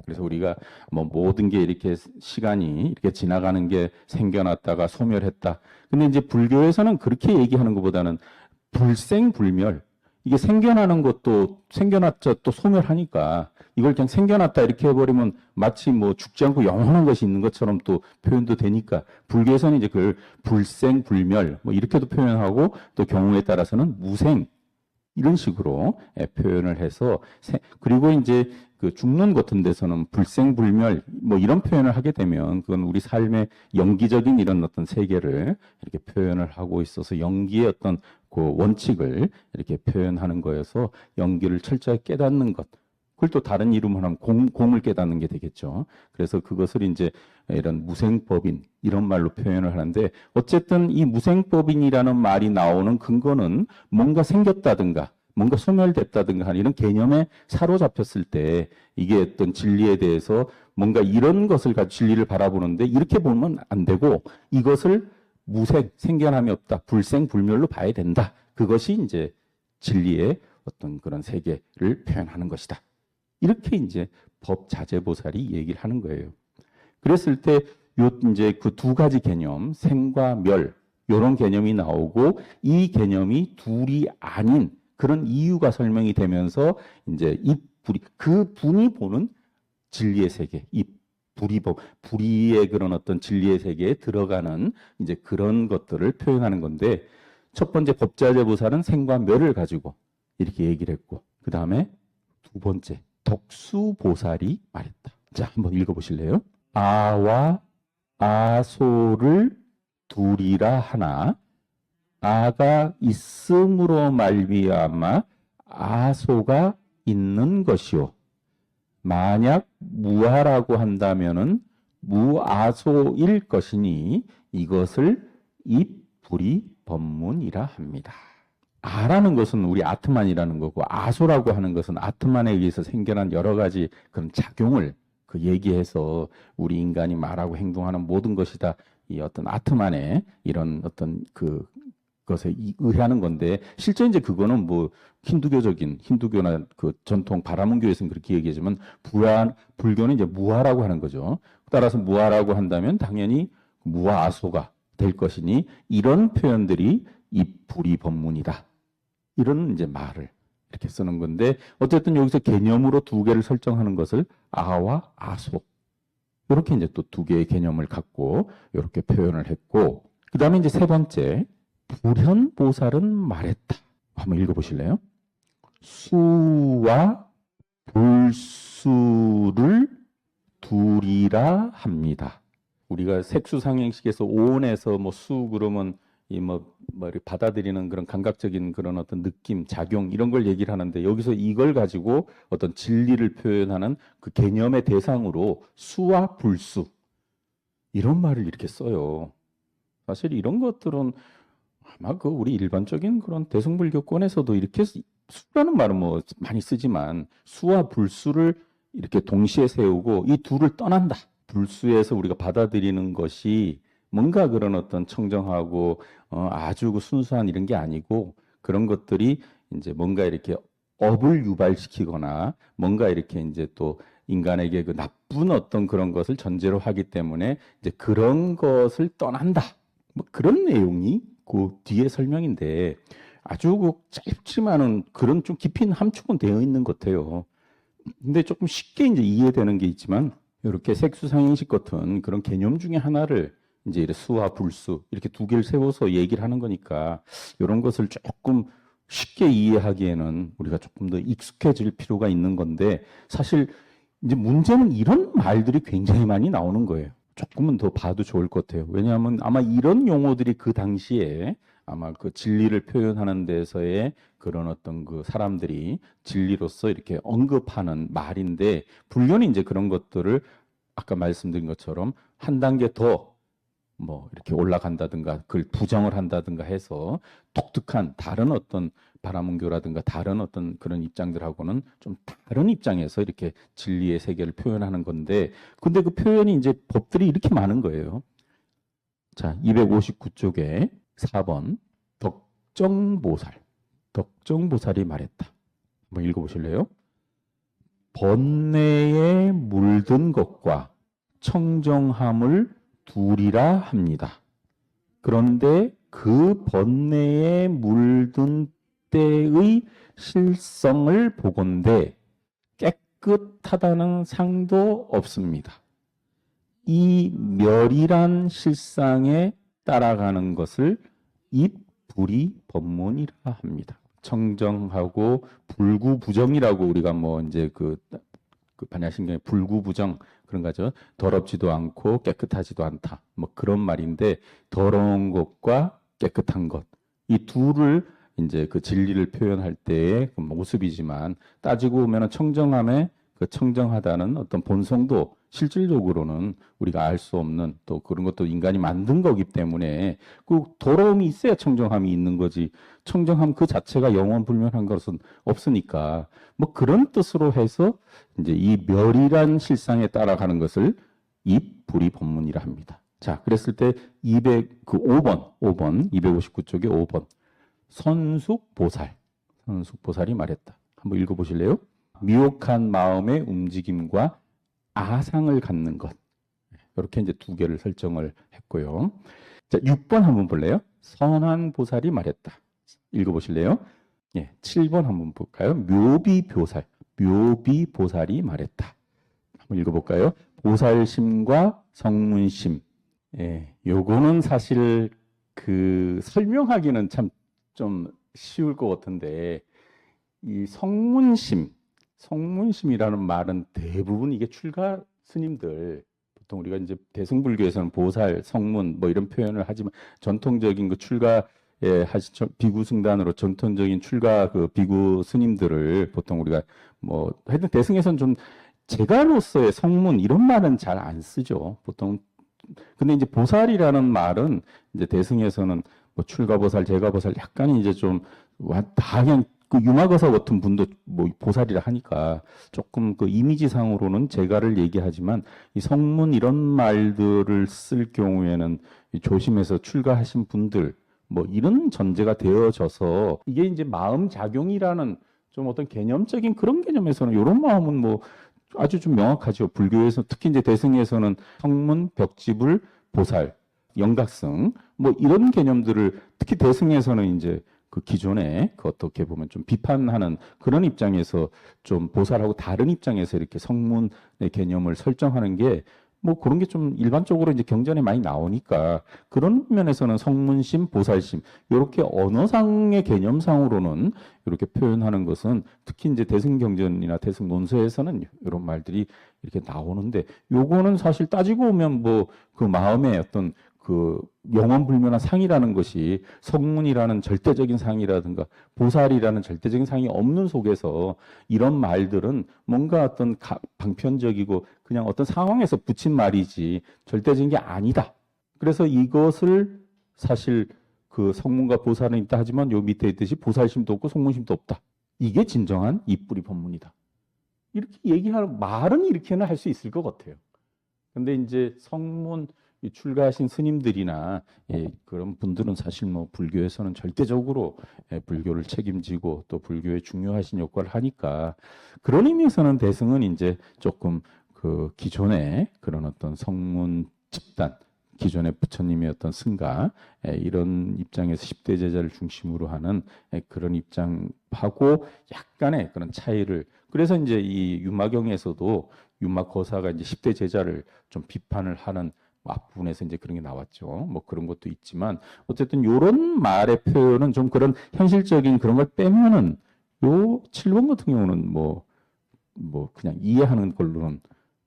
그래서 우리가 뭐 모든 게 이렇게 시간이 이렇게 지나가는 게 생겨났다가 소멸했다. 근데 이제 불교에서는 그렇게 얘기하는 것보다는 불생불멸. 이게 생겨나는 것도 생겨났자 또 소멸하니까 이걸 그냥 생겨났다 이렇게 해버리면 마치 뭐 죽지 않고 영원한 것이 있는 것처럼 또 표현도 되니까 불교에서는 이제 그걸 불생불멸 뭐 이렇게도 표현하고 또 경우에 따라서는 무생 이런 식으로 표현을 해서 그리고 이제 그 죽는 같은 데서는 불생불멸 뭐 이런 표현을 하게 되면 그건 우리 삶의 영기적인 이런 어떤 세계를 이렇게 표현을 하고 있어서 영기의 어떤 그 원칙을 이렇게 표현하는 거여서 영기를 철저히 깨닫는 것. 그걸 또 다른 이름으로 하면 공을 깨닫는 게 되겠죠. 그래서 그것을 이제 이런 무생법인 이런 말로 표현을 하는데 어쨌든 이 무생법인이라는 말이 나오는 근거는 뭔가 생겼다든가 뭔가 소멸됐다든가 하는 이런 개념에 사로잡혔을 때 이게 어떤 진리에 대해서 뭔가 이런 것을 가지고 진리를 바라보는데 이렇게 보면 안 되고 이것을 무생, 생겨남이 없다, 불생, 불멸로 봐야 된다. 그것이 이제 진리의 어떤 그런 세계를 표현하는 것이다. 이렇게 이제 법자재보살이 얘기를 하는 거예요. 그랬을 때 요 이제 그 두 가지 개념, 생과 멸, 이런 개념이 나오고 이 개념이 둘이 아닌 그런 이유가 설명이 되면서 이제 입불이 그 분이 보는 진리의 세계, 불이의 그런 어떤 진리의 세계에 들어가는 이제 그런 것들을 표현하는 건데 첫 번째 법자재보살은 생과 멸을 가지고 이렇게 얘기를 했고 그 다음에 두 번째 덕수보살이 말했다. 자, 한번 읽어보실래요? 아와 아소를 둘이라 하나 아가 있음으로 말미암아 아소가 있는 것이요. 만약 무아라고 한다면은 무아소일 것이니 이것을 입불이 법문이라 합니다. 아라는 것은 우리 아트만이라는 거고 아소라고 하는 것은 아트만에 의해서 생겨난 여러 가지 그런 작용을 그 얘기해서 우리 인간이 말하고 행동하는 모든 것이 다 이 어떤 아트만의 이런 어떤 그 것에 의하는 건데 실제 이제 그거는 뭐 힌두교나 그 전통 바라문교에서는 그렇게 얘기하지만 불교는 이제 무아라고 하는 거죠. 따라서 무아라고 한다면 당연히 무아아소가 될 것이니 이런 표현들이 입불이 법문이다. 이런 이제 말을 이렇게 쓰는 건데 어쨌든 여기서 개념으로 두 개를 설정하는 것을 아와 아소 이렇게 이제 또 두 개의 개념을 갖고 이렇게 표현을 했고 그 다음에 이제 세 번째 불현보살은 말했다. 한번 읽어보실래요? 수와 불수를 둘이라 합니다. 우리가 색수상행식에서 오온에서 뭐 수 그러면 뭐 받아들이는 그런 감각적인 그런 어떤 느낌, 작용 이런 걸 얘기를 하는데 여기서 이걸 가지고 어떤 진리를 표현하는 그 개념의 대상으로 수와 불수 이런 말을 이렇게 써요. 사실 이런 것들은 아마 그 우리 일반적인 그런 대승불교권에서도 이렇게 수라는 말은 뭐 많이 쓰지만 수와 불수를 이렇게 동시에 세우고 이 둘을 떠난다. 불수에서 우리가 받아들이는 것이 뭔가 그런 어떤 청정하고 아주 그 순수한 이런 게 아니고 그런 것들이 이제 뭔가 이렇게 업을 유발시키거나 뭔가 이렇게 이제 또 인간에게 그 나쁜 어떤 그런 것을 전제로 하기 때문에 이제 그런 것을 떠난다. 뭐 그런 내용이 그 뒤에 설명인데 아주 그 짧지만은 그런 좀 깊이 있는 함축은 되어 있는 것 같아요. 근데 조금 쉽게 이제 이해되는 게 있지만 이렇게 색수상행식 같은 그런 개념 중에 하나를 이제 이렇게 수와 불수 이렇게 두 개를 세워서 얘기를 하는 거니까 이런 것을 조금 쉽게 이해하기에는 우리가 조금 더 익숙해질 필요가 있는 건데 사실 이제 문제는 이런 말들이 굉장히 많이 나오는 거예요. 조금은 더 봐도 좋을 것 같아요. 왜냐하면 아마 이런 용어들이 그 당시에 아마 그 진리를 표현하는 데서의 그런 어떤 그 사람들이 진리로서 이렇게 언급하는 말인데 불교는 이제 그런 것들을 아까 말씀드린 것처럼 한 단계 더 뭐 이렇게 올라간다든가 그걸 부정을 한다든가 해서 독특한 다른 어떤 바라문교라든가 다른 어떤 그런 입장들하고는 좀 다른 입장에서 이렇게 진리의 세계를 표현하는 건데 근데 그 표현이 이제 법들이 이렇게 많은 거예요. 자, 259쪽에 4번 덕정보살. 덕정보살이 말했다. 한번 읽어보실래요? 번뇌에 물든 것과 청정함을 둘이라 합니다. 그런데 그 번뇌에 물든 때의 실성을 보건대 깨끗하다는 상도 없습니다. 이 멸이란 실상에 따라가는 것을 입불이 법문이라 합니다. 청정하고 불구부정이라고 우리가 뭐 이제 그 반야신경의 불구부정 그런 거죠. 더럽지도 않고 깨끗하지도 않다. 뭐 그런 말인데 더러운 것과 깨끗한 것 이 둘을 이제 그 진리를 표현할 때의 그 모습이지만 따지고 보면은 청정함에 그 청정하다는 어떤 본성도 실질적으로는 우리가 알 수 없는 또 그런 것도 인간이 만든 거기 때문에 그 더러움이 있어야 청정함이 있는 거지 청정함 그 자체가 영원불명한 것은 없으니까 뭐 그런 뜻으로 해서 이제 이 멸이란 실상에 따라가는 것을 입불이 법문이라 합니다. 자, 그랬을 때 5번 259쪽에 5번 선숙보살 선숙보살이 말했다. 한번 읽어보실래요? 미혹한 마음의 움직임과 아상을 갖는 것. 이렇게 이제 두 개를 설정을 했고요. 자, 6번 한번 볼래요? 선한 보살이 말했다. 읽어보실래요? 예, 7번 한번 볼까요? 묘비보살. 묘비보살이 말했다. 한번 읽어볼까요? 보살심과 성문심. 예, 요거는 사실 그 설명하기는 참 좀 쉬울 것 같은데 이 성문심이라는 말은 대부분 이게 출가 스님들 보통 우리가 이제 대승불교에서는 보살, 성문 뭐 이런 표현을 하지만 전통적인 그 출가에 하신 비구 승단으로 전통적인 출가 그 비구 스님들을 보통 우리가 뭐 하여튼 대승에서는 좀 제가로서의 성문 이런 말은 잘 안 쓰죠. 보통 근데 이제 보살이라는 말은 이제 대승에서는 뭐 출가보살, 제가보살 약간 이제 좀 다양 그 유마거사 같은 분도 뭐 보살이라 하니까 조금 그 이미지상으로는 제가를 얘기하지만 이 성문 이런 말들을 쓸 경우에는 조심해서 출가하신 분들 뭐 이런 전제가 되어져서 이게 이제 마음 작용이라는 좀 어떤 개념적인 그런 개념에서는 이런 마음은 뭐 아주 좀 명확하죠. 불교에서 특히 이제 대승에서는 성문, 벽지불, 보살, 영각성 뭐 이런 개념들을 특히 대승에서는 이제 그 기존에 그 어떻게 보면 좀 비판하는 그런 입장에서 좀 보살하고 다른 입장에서 이렇게 성문의 개념을 설정하는 게 뭐 그런 게 좀 일반적으로 이제 경전에 많이 나오니까 그런 면에서는 성문심, 보살심 이렇게 언어상의 개념상으로는 이렇게 표현하는 것은 특히 이제 대승경전이나 대승논서에서는 이런 말들이 이렇게 나오는데 요거는 사실 따지고 보면 뭐 그 마음의 어떤 그 영원불멸한 상이라는 것이 성문이라는 절대적인 상이라든가 보살이라는 절대적인 상이 없는 속에서 이런 말들은 뭔가 어떤 방편적이고 그냥 어떤 상황에서 붙인 말이지 절대적인 게 아니다. 그래서 이것을 사실 그 성문과 보살은 있다 하지만 요 밑에 있듯이 보살심도 없고 성문심도 없다. 이게 진정한 이뿌리 법문이다. 이렇게 얘기하는 말은 이렇게는 할 수 있을 것 같아요. 근데 이제 성문 출가하신 스님들이나 그런 분들은 사실 뭐 불교에서는 절대적으로 불교를 책임지고 또 불교에 중요하신 역할을 하니까 그런 의미에서는 대승은 이제 조금 그 기존의 그런 어떤 성문 집단 기존의 부처님의 어떤 승가 이런 입장에서 10대 제자를 중심으로 하는 그런 입장하고 약간의 그런 차이를 그래서 이제 이 윤마경에서도 윤마거사가 이제 10대 제자를 좀 비판을 하는 앞부분에서 이제 그런 게 나왔죠. 뭐 그런 것도 있지만 어쨌든 요런 말의 표현은 좀 그런 현실적인 그런 걸 빼면은 요 7번 같은 경우는 뭐 그냥 이해하는 걸로는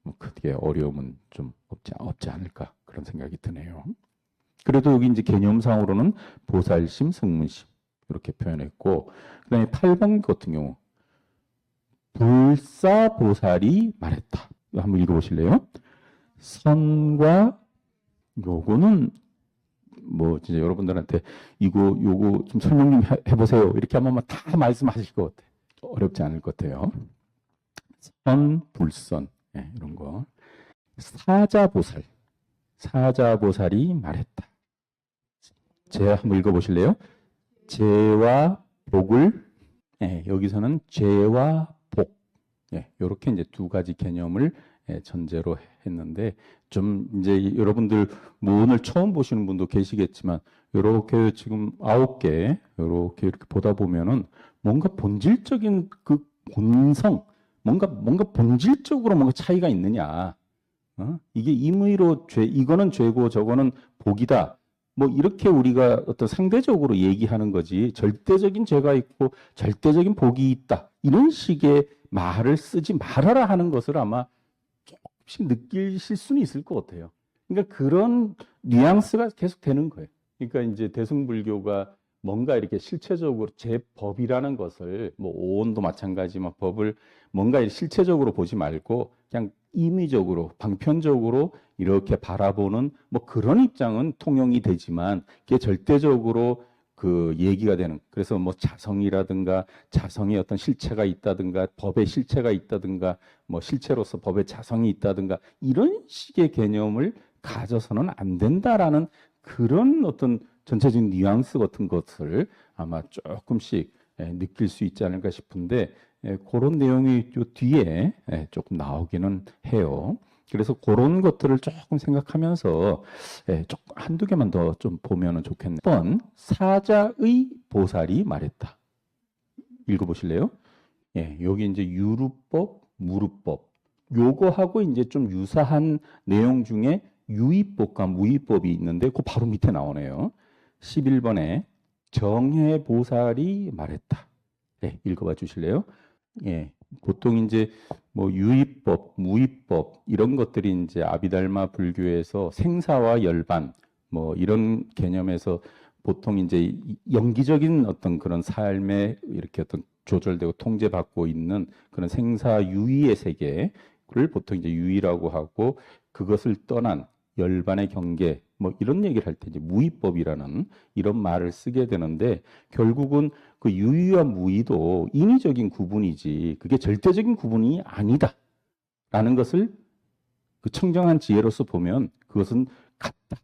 뭐 크게 어려움은 좀 없지 않을까 그런 생각이 드네요. 그래도 여기 이제 개념상으로는 보살심, 성문심 이렇게 표현했고 그다음에 8번 같은 경우 불사보살이 말했다. 이거 한번 읽어보실래요? 선과 요거는 뭐 진짜 여러분들한테 요거 좀 설명 좀 해보세요. 이렇게 한번만 다 말씀하실 것 같아요. 어렵지 않을 것 같아요. 선, 불선 이런 거. 사자보살이 말했다. 제가 한번 읽어보실래요? 죄와 복을 여기서는 죄와 복 이렇게 이제 두 가지 개념을 전제로 했는데 좀 이제 여러분들 뭐 오늘 처음 보시는 분도 계시겠지만 이렇게 지금 9개 이렇게 보다 보면은 뭔가 본질적인 그 본성 뭔가 본질적으로 뭔가 차이가 있느냐 이게 임의로 이거는 죄고 저거는 복이다 뭐 이렇게 우리가 어떤 상대적으로 얘기하는 거지 절대적인 죄가 있고 절대적인 복이 있다 이런 식의 말을 쓰지 말아라 하는 것을 아마 조금씩 느끼실 수는 있을 것 같아요. 그러니까 그런 뉘앙스가 계속 되는 거예요. 그러니까 이제 대승불교가 뭔가 이렇게 실체적으로 제법이라는 것을 뭐 오온도 마찬가지지만 법을 뭔가 실체적으로 보지 말고 그냥 임의적으로 방편적으로 이렇게 바라보는 뭐 그런 입장은 통용이 되지만 그게 절대적으로 그 얘기가 되는 그래서 뭐 자성이라든가 자성의 어떤 실체가 있다든가 법의 실체가 있다든가 뭐 실체로서 법의 자성이 있다든가 이런 식의 개념을 가져서는 안 된다라는 그런 어떤 전체적인 뉘앙스 같은 것을 아마 조금씩 느낄 수 있지 않을까 싶은데 그런 내용이 요 뒤에 조금 나오기는 해요. 그래서 그런 것들을 조금 생각하면서 조금 한두 개만 더 좀 보면 좋겠네요. 1번 사자의 보살이 말했다. 읽어보실래요? 여기 이제 유루법, 무루법 요거하고 이제 좀 유사한 내용 중에 유의법과 무의법이 있는데 그 바로 밑에 나오네요. 11번에 정해보살이 말했다. 읽어봐 주실래요? 보통 이제 뭐 유의법, 무의법 이런 것들이 이제 아비달마 불교에서 생사와 열반 뭐 이런 개념에서 보통 이제 영기적인 어떤 그런 삶에 이렇게 어떤 조절되고 통제받고 있는 그런 생사 유의의 세계를 보통 이제 유의라고 하고 그것을 떠난 열반의 경계 뭐 이런 얘기를 할 때 이제 무의법이라는 이런 말을 쓰게 되는데 결국은 그 유의와 무의도 인위적인 구분이지 그게 절대적인 구분이 아니다라는 것을 그 청정한 지혜로서 보면 그것은 같다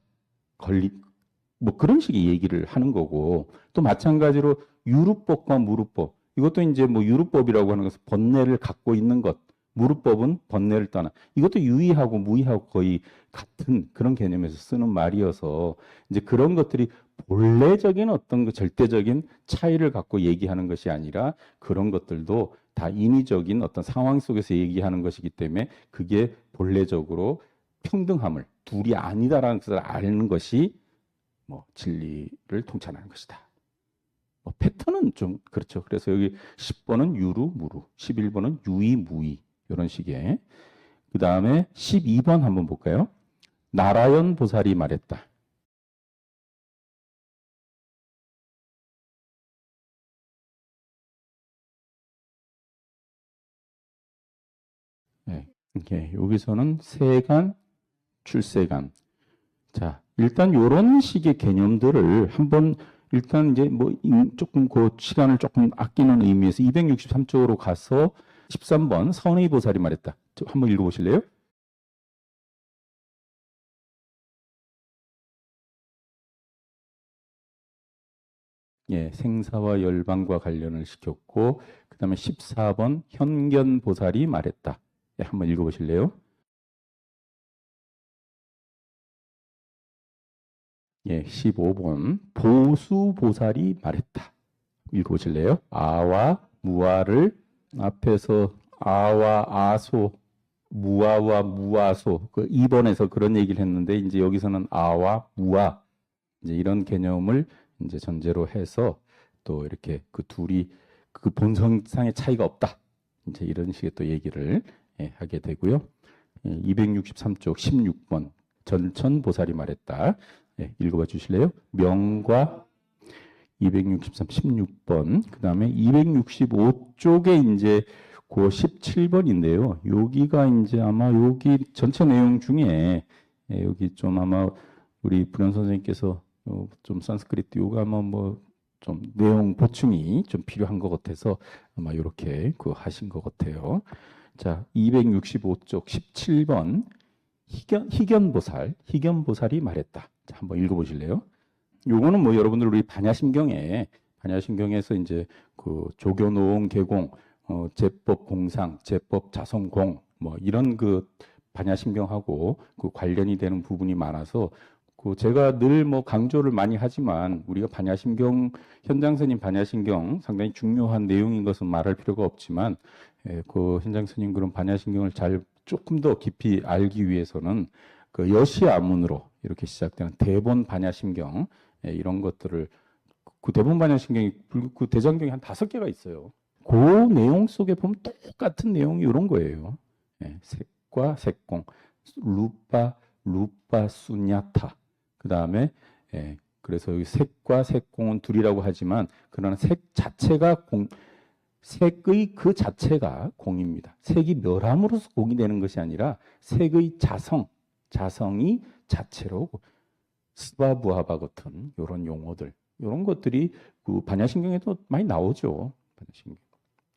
뭐 그런 식의 얘기를 하는 거고 또 마찬가지로 유루법과 무루법 이것도 이제 뭐 유루법이라고 하는 것은 번뇌를 갖고 있는 것 무루법은 번뇌를 떠나 이것도 유의하고 무의하고 거의 같은 그런 개념에서 쓰는 말이어서 이제 그런 것들이 본래적인 어떤 그 절대적인 차이를 갖고 얘기하는 것이 아니라 그런 것들도 다 인위적인 어떤 상황 속에서 얘기하는 것이기 때문에 그게 본래적으로 평등함을 둘이 아니다라는 것을 아는 것이 뭐 진리를 통찰하는 것이다. 뭐 패턴은 좀 그렇죠. 그래서 여기 10번은 유루, 무루, 11번은 유이, 무이 이런 식의. 그 다음에 12번 한번 볼까요? 나라연 보살이 말했다. 네. 이렇게 여기서는 세간, 출세간. 자, 일단 이런 식의 개념들을 한번 일단 이제 뭐 조금 그 시간을 조금 아끼는 의미에서 263쪽으로 가서 13번 선의 보살이 말했다. 한번 읽어보실래요? 예, 생사와 열반과 관련을 시켰고, 그 다음에 14번 현견 보살이 말했다. 예, 한번 읽어보실래요? 예, 15번 보수 보살이 말했다. 읽어보실래요? 아와 무아를 앞에서 아와 아소, 무아와 무아소, 그 2번에서 그런 얘기를 했는데, 이제 여기서는 아와 무아, 이제 이런 개념을 이제 전제로 해서 또 이렇게 그 둘이 그 본성상의 차이가 없다. 이제 이런 식의 또 얘기를 하게 되고요. 263쪽 16번 전천 보살이 말했다. 읽어봐 주실래요? 명과 263, 16번, 그 다음에 265쪽에 이제 그 17번인데요. 여기가 이제 아마 여기 전체 내용 중에 여기 좀 아마 우리 불현 선생님께서 좀 산스크리트 요가 뭐 좀 내용 보충이 좀 필요한 것 같아서 아마 이렇게 그 하신 것 같아요. 자, 265쪽 17번 희견보살이 말했다. 자, 한번 읽어보실래요? 요거는 뭐 여러분들 우리 반야심경에서 이제 그 조교노원 개공, 제법 공상, 제법 자성공 뭐 이런 그 반야심경하고 그 관련이 되는 부분이 많아서 그 제가 늘 뭐 강조를 많이 하지만 우리가 반야심경 현장 스님 반야심경 상당히 중요한 내용인 것은 말할 필요가 없지만 그 현장 스님 그런 반야심경을 잘 조금 더 깊이 알기 위해서는 그 여시아문으로 이렇게 시작되는 대본 반야심경 이런 것들을 그 대본 반야심경이 그 대장경이 한 5개가 있어요. 그 내용 속에 보면 똑같은 내용이 이런 거예요. 색과 색공, 루파 수냐타. 그 다음에 그래서 여기 색과 색공은 둘이라고 하지만 그러나 색 자체가 색의 그 자체가 공입니다. 색이 멸함으로써 공이 되는 것이 아니라 색의 자성이 자체로 스바부하바 같은 이런 용어들, 이런 것들이 그 반야신경에도 많이 나오죠. 반야신경.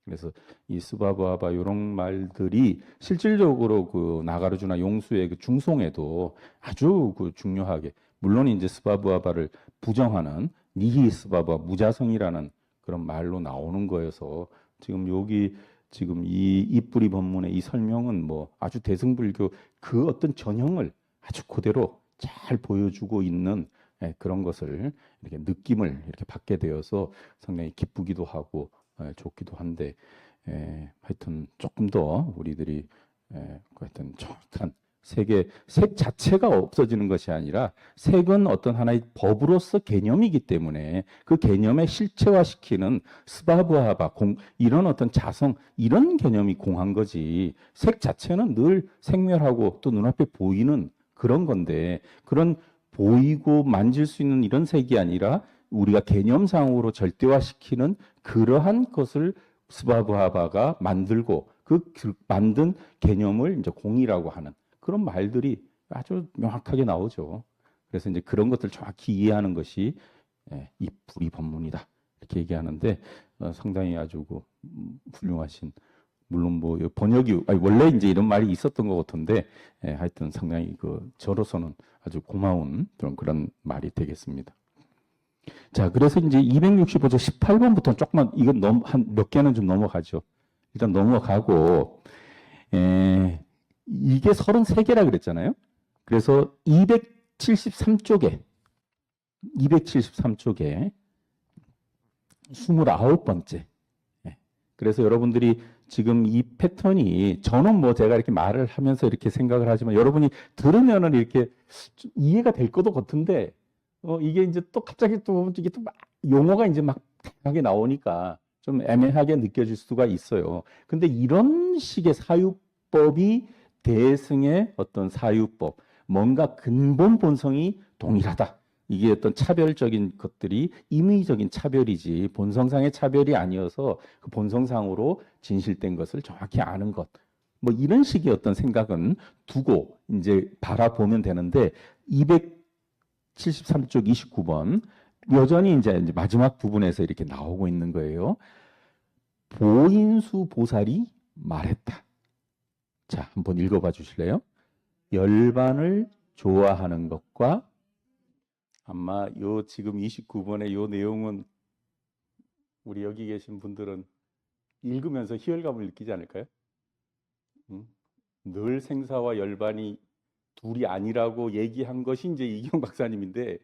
그래서 이 스바부하바 이런 말들이 실질적으로 그 나가르주나 용수의 그 중송에도 아주 그 중요하게, 물론 이제 스바부하바를 부정하는 니히 스바부하 무자성이라는 그런 말로 나오는 거여서 지금 여기 지금 이 입부리 법문의 이 설명은 뭐 아주 대승불교 그 어떤 전형을 아주 그대로 잘 보여주고 있는 그런 것을 이렇게 느낌을 이렇게 받게 되어서 상당히 기쁘기도 하고 좋기도 한데 하여튼 조금 더 우리들이 하여튼 정확한 색 자체가 없어지는 것이 아니라 색은 어떤 하나의 법으로서 개념이기 때문에 그 개념에 실체화시키는 스바브하바 이런 어떤 자성 이런 개념이 공한 거지 색 자체는 늘 생멸하고 또 눈앞에 보이는 그런 건데 그런 보이고 만질 수 있는 이런 색이 아니라 우리가 개념상으로 절대화시키는 그러한 것을 스바브하바가 만들고 그 만든 개념을 이제 공이라고 하는 그런 말들이 아주 명확하게 나오죠. 그래서 이제 그런 것들 정확히 이해하는 것이 이 불이 법문이다 이렇게 얘기하는데 상당히 아주 그 훌륭하신 물론 뭐 번역이 원래 이제 이런 말이 있었던 것 같은데 하여튼 상당히 그 저로서는 아주 고마운 그런 말이 되겠습니다. 자, 그래서 이제 265조 18번부터 조금만 이건 한 몇 개는 좀 넘어가죠. 일단 넘어가고 이게 33개라 그랬잖아요. 그래서 273쪽에 273쪽에 29번째. 그래서 여러분들이 지금 이 패턴이 저는 뭐 제가 이렇게 말을 하면서 이렇게 생각을 하지만 여러분이 들으면은 이렇게 좀 이해가 될 것도 같은데 이게 이제 또 갑자기 또 이게 또 막 용어가 이제 막 다양하게 나오니까 좀 애매하게 느껴질 수가 있어요. 근데 이런 식의 사유법이 대승의 어떤 사유법, 뭔가 근본 본성이 동일하다. 이게 어떤 차별적인 것들이 임의적인 차별이지 본성상의 차별이 아니어서 그 본성상으로 진실된 것을 정확히 아는 것. 뭐 이런 식의 어떤 생각은 두고 이제 바라보면 되는데 273쪽 29번 여전히 이제 마지막 부분에서 이렇게 나오고 있는 거예요. 보인수 보살이 말했다. 자, 한번 읽어봐 주실래요? 열반을 좋아하는 것과 아마 요 지금 29번의 요 내용은 우리 여기 계신 분들은 읽으면서 희열감을 느끼지 않을까요? 늘 생사와 열반이 둘이 아니라고 얘기한 것이 이제 이경 박사님인데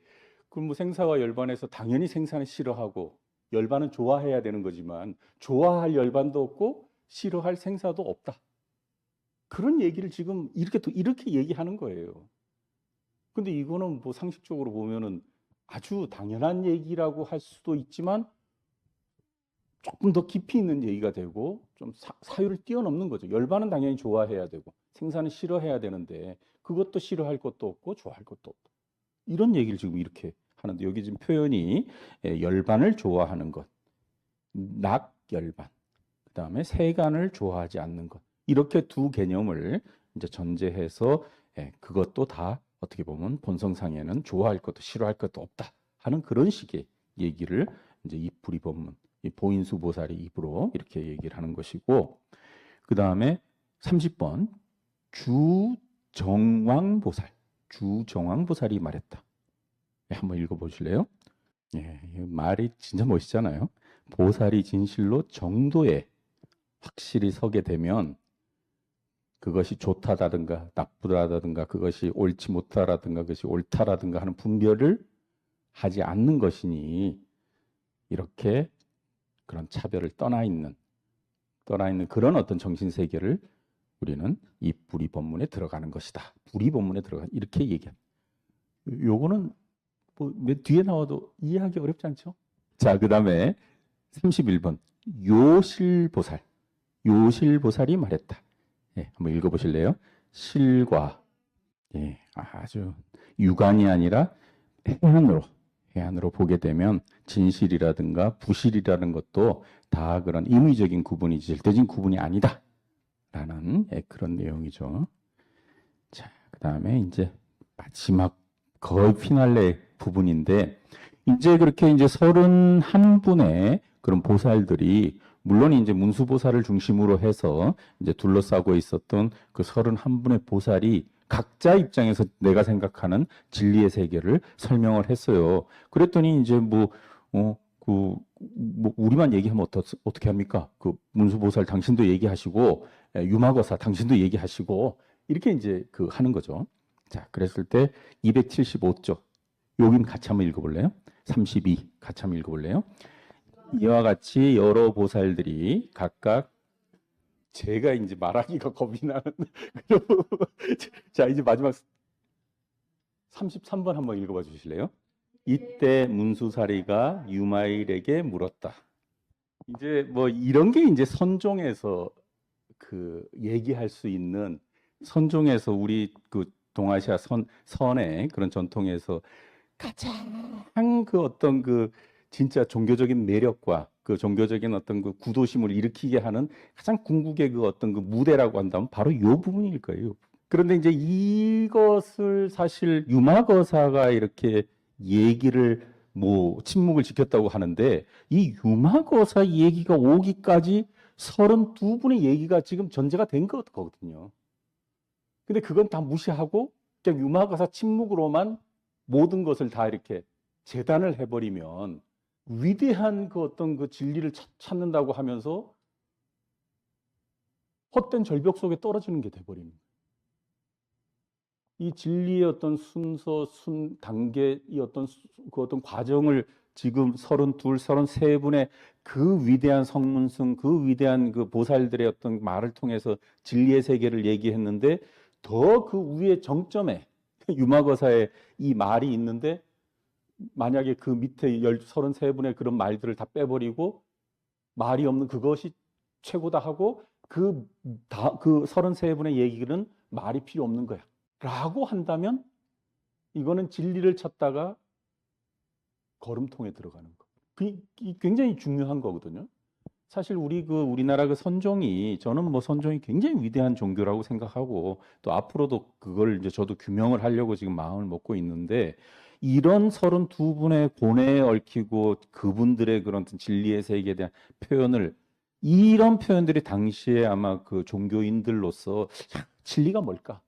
그럼 뭐 생사와 열반에서 당연히 생사는 싫어하고 열반은 좋아해야 되는 거지만 좋아할 열반도 없고 싫어할 생사도 없다. 그런 얘기를 지금 이렇게 얘기하는 거예요. 근데 이거는 뭐 상식적으로 보면은 아주 당연한 얘기라고 할 수도 있지만 조금 더 깊이 있는 얘기가 되고 좀 사유를 뛰어넘는 거죠. 열반은 당연히 좋아해야 되고 생사는 싫어해야 되는데 그것도 싫어할 것도 없고 좋아할 것도 없다. 이런 얘기를 지금 이렇게 하는데 여기 지금 표현이 열반을 좋아하는 것, 낙열반, 그 다음에 세간을 좋아하지 않는 것 이렇게 두 개념을 이제 전제해서 그것도 다 어떻게 보면 본성상에는 좋아할 것도 싫어할 것도 없다 하는 그런 식의 얘기를 이제 이 불이법문 이 보인수 보살이 입으로 이렇게 얘기를 하는 것이고 그 다음에 30번 주정왕보살 주정왕보살이 말했다. 한번 읽어보실래요? 예, 말이 진짜 멋있잖아요. 보살이 진실로 정도에 확실히 서게 되면 그것이 좋다라든가 나쁘다라든가 그것이 옳지 못하다라든가 그것이 옳다라든가 하는 분별을 하지 않는 것이니 이렇게 그런 차별을 떠나 있는 그런 어떤 정신 세계를 우리는 이 불이 법문에 들어가는 것이다. 불이 법문에 들어가 이렇게 얘기합니다. 요거는 뭐 뒤에 나와도 이해하기 어렵지 않죠? 자, 그다음에 31번 요실보살 요실보살이 말했다. 예, 한번 읽어보실래요? 실과 아주 유관이 아니라 해안으로 보게 되면 진실이라든가 부실이라는 것도 다 그런 임의적인 구분이지 절대적인 구분이 아니다. 라는 그런 내용이죠. 자, 그 다음에 이제 마지막 거의 피날레 부분인데 이제 그렇게 이제 31분의 그런 보살들이 물론 이제 문수보살을 중심으로 해서 이제 둘러싸고 있었던 그 31분의 보살이 각자 입장에서 내가 생각하는 진리의 세계를 설명을 했어요. 그랬더니 이제 뭐 우리만 얘기하면 어떻게 합니까? 그 문수보살 당신도 얘기하시고 유마거사 당신도 얘기하시고 이렇게 이제 그 하는 거죠. 자, 그랬을 때 275조 여긴 같이 한번 읽어볼래요? 32 같이 한번 읽어볼래요? 이와 같이 여러 보살들이 각각 제가 이제 말하기가 겁이 나는 자 이제 마지막 33번 한번 읽어봐 주실래요? 이때 문수사리가 유마일에게 물었다. 이제 뭐 이런 게 이제 선종에서 그 얘기할 수 있는 선종에서 우리 그 동아시아 선의 그런 전통에서 가장 그 어떤 그 진짜 종교적인 매력과 그 종교적인 어떤 그 구도심을 일으키게 하는 가장 궁극의 그 어떤 그 무대라고 한다면 바로 이 부분일 거예요. 그런데 이제 이것을 사실 유마거사가 이렇게 얘기를 뭐 침묵을 지켰다고 하는데 이 유마거사 얘기가 오기까지 32분의 얘기가 지금 전제가 된 거거든요. 근데 그건 다 무시하고 그냥 유마거사 침묵으로만 모든 것을 다 이렇게 재단을 해버리면 위대한 그 어떤 그 진리를 찾는다고 하면서 헛된 절벽 속에 떨어지는 게 돼버리는 거예요. 이 진리의 어떤 순서, 단계, 이 그 어떤 과정을 지금 32, 33분의 그 위대한 성문승, 그 위대한 그 보살들의 어떤 말을 통해서 진리의 세계를 얘기했는데 더 그 위의 정점에 유마거사의 이 말이 있는데 만약에 그 밑에 33분의 그런 말들을 다 빼버리고 말이 없는 그것이 최고다 하고 그 33분의 얘기는 말이 필요 없는 거야. 라고 한다면 이거는 진리를 찾다가 걸음통에 들어가는 거. 굉장히 중요한 거거든요. 사실 우리나라 그 선종이 저는 뭐 선종이 굉장히 위대한 종교라고 생각하고 또 앞으로도 그걸 이제 저도 규명을 하려고 지금 마음을 먹고 있는데 이런 32분의 고뇌에 얽히고 그분들의 그런 진리의 세계에 대한 표현을 이런 표현들이 당시에 아마 그 종교인들로서 진리가 뭘까?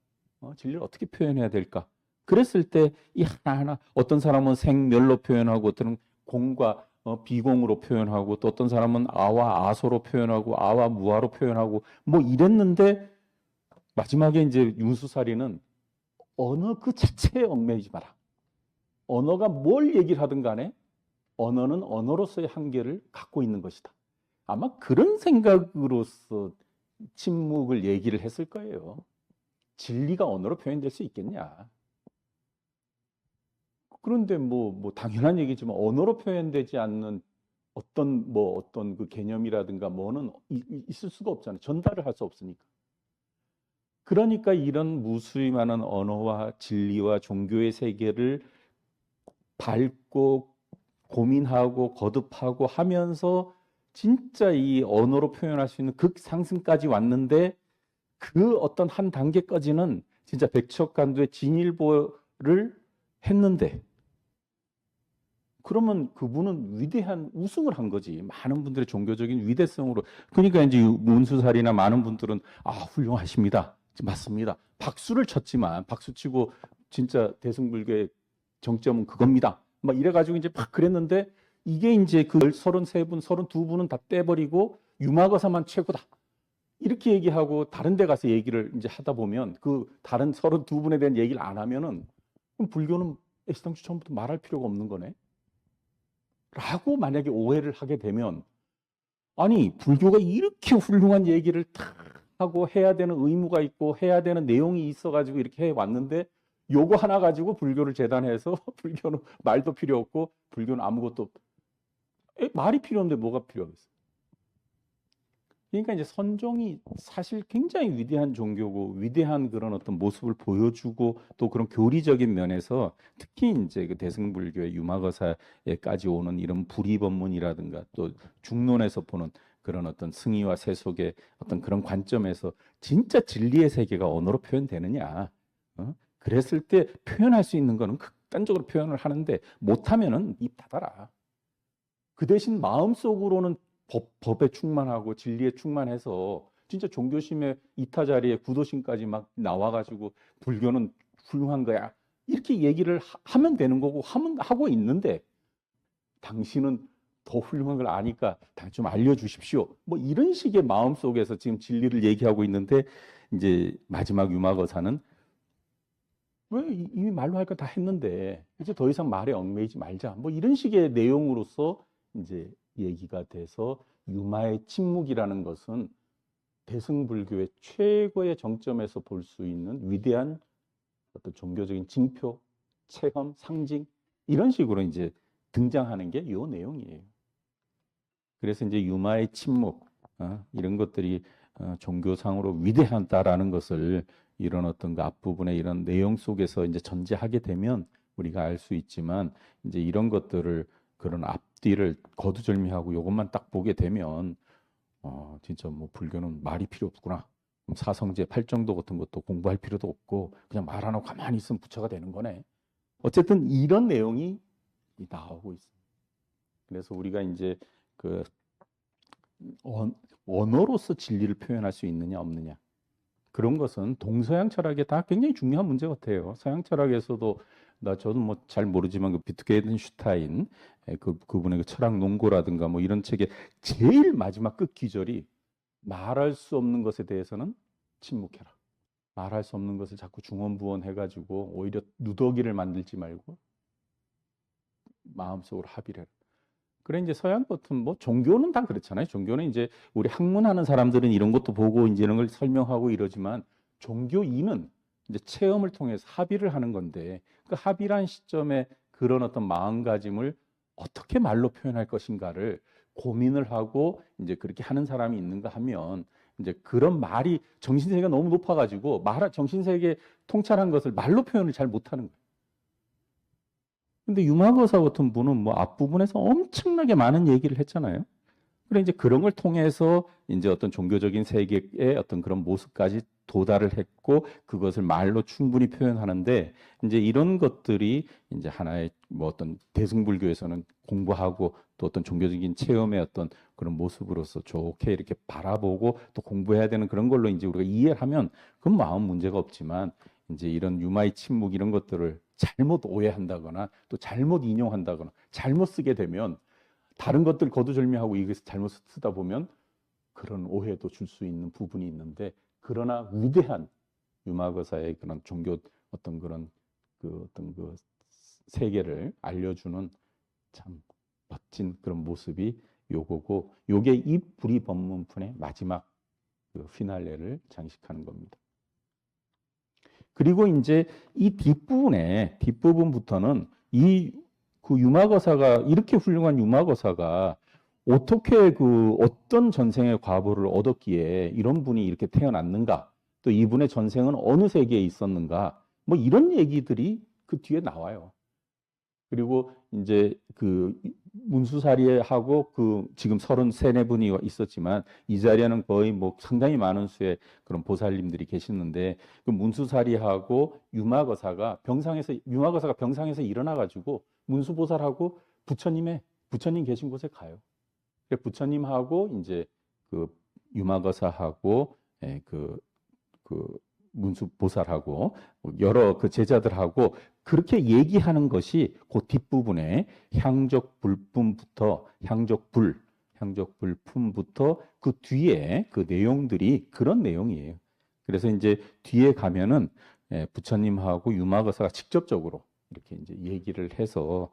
진리를 어떻게 표현해야 될까? 그랬을 때 이 하나하나 어떤 사람은 생멸로 표현하고 어떤 공과 비공으로 표현하고 또 어떤 사람은 아와 아소로 표현하고 아와 무아로 표현하고 뭐 이랬는데 마지막에 이제 윤수살이는 언어 그 자체에 얽매이지 마라. 언어가 뭘 얘기를 하든 간에 언어는 언어로서의 한계를 갖고 있는 것이다. 아마 그런 생각으로서 침묵을 얘기를 했을 거예요. 진리가 언어로 표현될 수 있겠냐? 그런데 뭐 당연한 얘기지만 언어로 표현되지 않는 어떤 그 개념이라든가 뭐는 있을 수가 없잖아요. 전달을 할 수 없으니까. 그러니까 이런 무수히 많은 언어와 진리와 종교의 세계를 밟고 고민하고 거듭하고 하면서 진짜 이 언어로 표현할 수 있는 극상승까지 왔는데 그 어떤 한 단계까지는 진짜 백척간두의 진일보를 했는데 그러면 그분은 위대한 우승을 한 거지. 많은 분들의 종교적인 위대성으로. 그러니까 이제 문수살이나 많은 분들은 훌륭하십니다. 맞습니다. 박수를 쳤지만 박수 치고 진짜 대승불교의 정점은 그겁니다. 막 이래가지고 이제 막 그랬는데 이게 이제 그 33분, 32분은 다 떼버리고 유마거사만 최고다. 이렇게 얘기하고 다른 데 가서 얘기를 이제 하다 보면 그 다른 32분에 대한 얘기를 안 하면은 그럼 불교는 애시당초 처음부터 말할 필요가 없는 거네. 라고 만약에 오해를 하게 되면 아니 불교가 이렇게 훌륭한 얘기를 다 하고 해야 되는 의무가 있고 해야 되는 내용이 있어가지고 이렇게 해왔는데 요거 하나 가지고 불교를 재단해서 불교는 말도 필요 없고 불교는 아무것도 말이 필요 없는데 뭐가 필요하겠어요. 그러니까 이제 선종이 사실 굉장히 위대한 종교고 위대한 그런 어떤 모습을 보여주고 또 그런 교리적인 면에서 특히 이제 그 대승불교의 유마거사에까지 오는 이런 불이법문이라든가 또 중론에서 보는 그런 어떤 승의와 세속의 어떤 그런 관점에서 진짜 진리의 세계가 언어로 표현되느냐. 그랬을 때 표현할 수 있는 거는 극단적으로 표현을 하는데 못하면은 입 닫아라. 그 대신 마음속으로는 법에 충만하고 진리에 충만해서 진짜 종교심의 이타 자리에 구도심까지 막 나와가지고 불교는 훌륭한 거야. 이렇게 얘기를 하면 되는 거고 하고 있는데 당신은 더 훌륭한 걸 아니까 좀 알려주십시오. 뭐 이런 식의 마음 속에서 지금 진리를 얘기하고 있는데 이제 마지막 유마거사는 왜 이미 말로 할 거 다 했는데 이제 더 이상 말에 얽매이지 말자. 뭐 이런 식의 내용으로서 이제 얘기가 돼서 유마의 침묵이라는 것은 대승불교의 최고의 정점에서 볼 수 있는 위대한 어떤 종교적인 징표, 체험, 상징 이런 식으로 이제 등장하는 게 이 내용이에요. 그래서 이제 유마의 침묵 이런 것들이 종교상으로 위대하다라는 것을 이런 어떤 그 앞부분의 이런 내용 속에서 이제 전제하게 되면 우리가 알 수 있지만 이제 이런 것들을 그런 앞뒤를 거두절미하고 이것만 딱 보게 되면 진짜 뭐 불교는 말이 필요 없구나. 그럼 사성제, 팔정도 같은 것도 공부할 필요도 없고 그냥 말 안 하고 가만히 있으면 부처가 되는 거네. 어쨌든 이런 내용이 나오고 있습니다. 그래서 우리가 이제 그 언어로서 진리를 표현할 수 있느냐 없느냐 그런 것은 동서양 철학에 다 굉장히 중요한 문제 같아요. 서양 철학에서도 저도 뭐 잘 모르지만 그 비트겐슈타인 그분의 그 철학 논고라든가 뭐 이런 책의 제일 마지막 끝 기절이 말할 수 없는 것에 대해서는 침묵해라. 말할 수 없는 것을 자꾸 중언부언해가지고 오히려 누더기를 만들지 말고 마음속으로 합의를. 그래 이제 서양 같은 뭐 종교는 다 그렇잖아요. 종교는 이제 우리 학문하는 사람들은 이런 것도 보고 이제 이런 걸 설명하고 이러지만 종교인은 이제 체험을 통해서 합의를 하는 건데 그 합의란 시점에 그런 어떤 마음가짐을 어떻게 말로 표현할 것인가를 고민을 하고 이제 그렇게 하는 사람이 있는가 하면 이제 그런 말이 정신세계가 너무 높아가지고 정신세계 통찰한 것을 말로 표현을 잘 못하는 거예요. 근데 유마거사 같은 분은 뭐 앞부분에서 엄청나게 많은 얘기를 했잖아요. 그래 이제 그런 걸 통해서 이제 어떤 종교적인 세계의 어떤 그런 모습까지 도달을 했고 그것을 말로 충분히 표현하는데 이제 이런 것들이 이제 하나의 뭐 어떤 대승불교에서는 공부하고 또 어떤 종교적인 체험의 어떤 그런 모습으로서 좋게 이렇게 바라보고 또 공부해야 되는 그런 걸로 이제 우리가 이해를 하면 그건 마음 문제가 없지만 이제 이런 유마의 침묵 이런 것들을 잘못 오해한다거나 또 잘못 인용한다거나 잘못 쓰게 되면 다른 것들 거두절미하고 이것을 잘못 쓰다 보면 그런 오해도 줄 수 있는 부분이 있는데 그러나 위대한 유마거사의 그런 종교 어떤 그런 그 어떤 그 세계를 알려주는 참 멋진 그런 모습이 요거고 요게 이 불이법문편의 마지막 그 피날레를 장식하는 겁니다. 그리고 이제 이 뒷부분부터는 이 그 유마거사가 이렇게 훌륭한 유마거사가 어떻게 그 어떤 전생의 과보를 얻었기에 이런 분이 이렇게 태어났는가? 또 이분의 전생은 어느 세계에 있었는가? 뭐 이런 얘기들이 그 뒤에 나와요. 그리고 이제 그 문수사리하고 그 지금 33분이 있었지만 이 자리에는 거의 뭐 상당히 많은 수의 그런 보살님들이 계시는데 그 문수사리하고 유마거사가 병상에서 일어나 가지고 문수보살하고 부처님 계신 곳에 가요. 부처님하고 이제 그 유마거사하고 그 문수보살하고 여러 그 제자들하고 그렇게 얘기하는 것이 그 뒷부분에 향적불품부터 그 뒤에 그 내용들이 그런 내용이에요. 그래서 이제 뒤에 가면은 부처님하고 유마거사가 직접적으로 이렇게 이제 얘기를 해서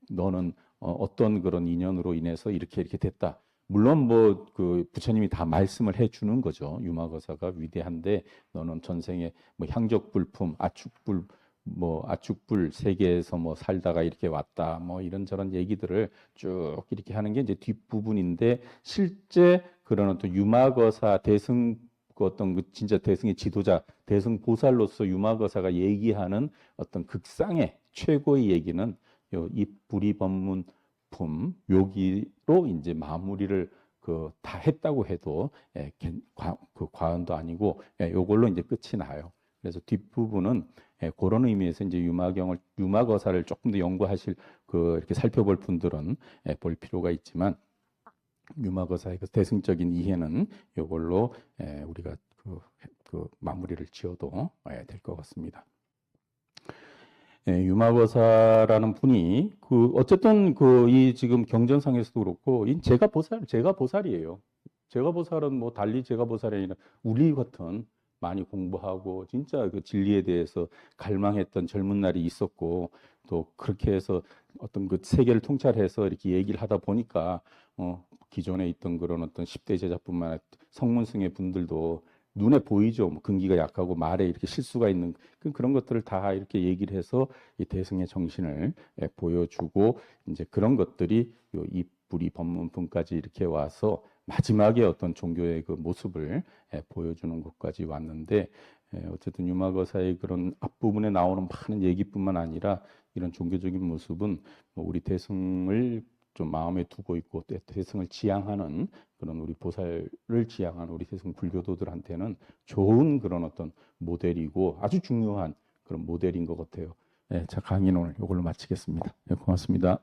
너는 어떤 그런 인연으로 인해서 이렇게 됐다. 물론 뭐 그 부처님이 다 말씀을 해 주는 거죠. 유마거사가 위대한데 너는 전생에 뭐 향적불품, 아축불 세계에서 뭐 살다가 이렇게 왔다. 뭐 이런저런 얘기들을 쭉 이렇게 하는 게 이제 뒷부분인데 실제 그런 어떤 유마거사 대승 그 어떤 그 진짜 대승의 지도자, 대승 보살로서 유마거사가 얘기하는 어떤 극상의 최고의 얘기는 요 입부리법문 여기로 이제 마무리를 그 다 했다고 해도 그 과언도 아니고 요걸로 이제 끝이 나요. 그래서 뒷부분은 그런 의미에서 이제 유마거사를 조금 더 연구하실 그 이렇게 살펴볼 분들은 볼 필요가 있지만 유마거사의 그 대승적인 이해는 요걸로 우리가 그 마무리를 지어도 될 것 같습니다. 유마거사라는 분이 그 어쨌든 그 이 지금 경전상에서도 그렇고 이 제가 보살이에요. 제가 보살은 뭐 달리 제가 보살이 아니라 우리 같은 많이 공부하고 진짜 그 진리에 대해서 갈망했던 젊은 날이 있었고 또 그렇게 해서 어떤 그 세계를 통찰해서 이렇게 얘기를 하다 보니까 기존에 있던 그런 어떤 10대 제자뿐만 아니라 성문승의 분들도 눈에 보이죠. 뭐 근기가 약하고 말에 이렇게 실수가 있는 그런 것들을 다 이렇게 얘기를 해서 이 대승의 정신을 보여주고 이제 그런 것들이 요 입부리 법문품까지 이렇게 와서 마지막에 어떤 종교의 그 모습을 보여주는 것까지 왔는데 어쨌든 유마거사의 그런 앞부분에 나오는 많은 얘기뿐만 아니라 이런 종교적인 모습은 뭐 우리 대승을 좀 마음에 두고 있고 대승을 지향하는 그런 우리 보살을 지향하는 우리 대승 불교도들한테는 좋은 그런 어떤 모델이고 아주 중요한 그런 모델인 것 같아요. 자, 강의는 오늘 이걸로 마치겠습니다. 고맙습니다.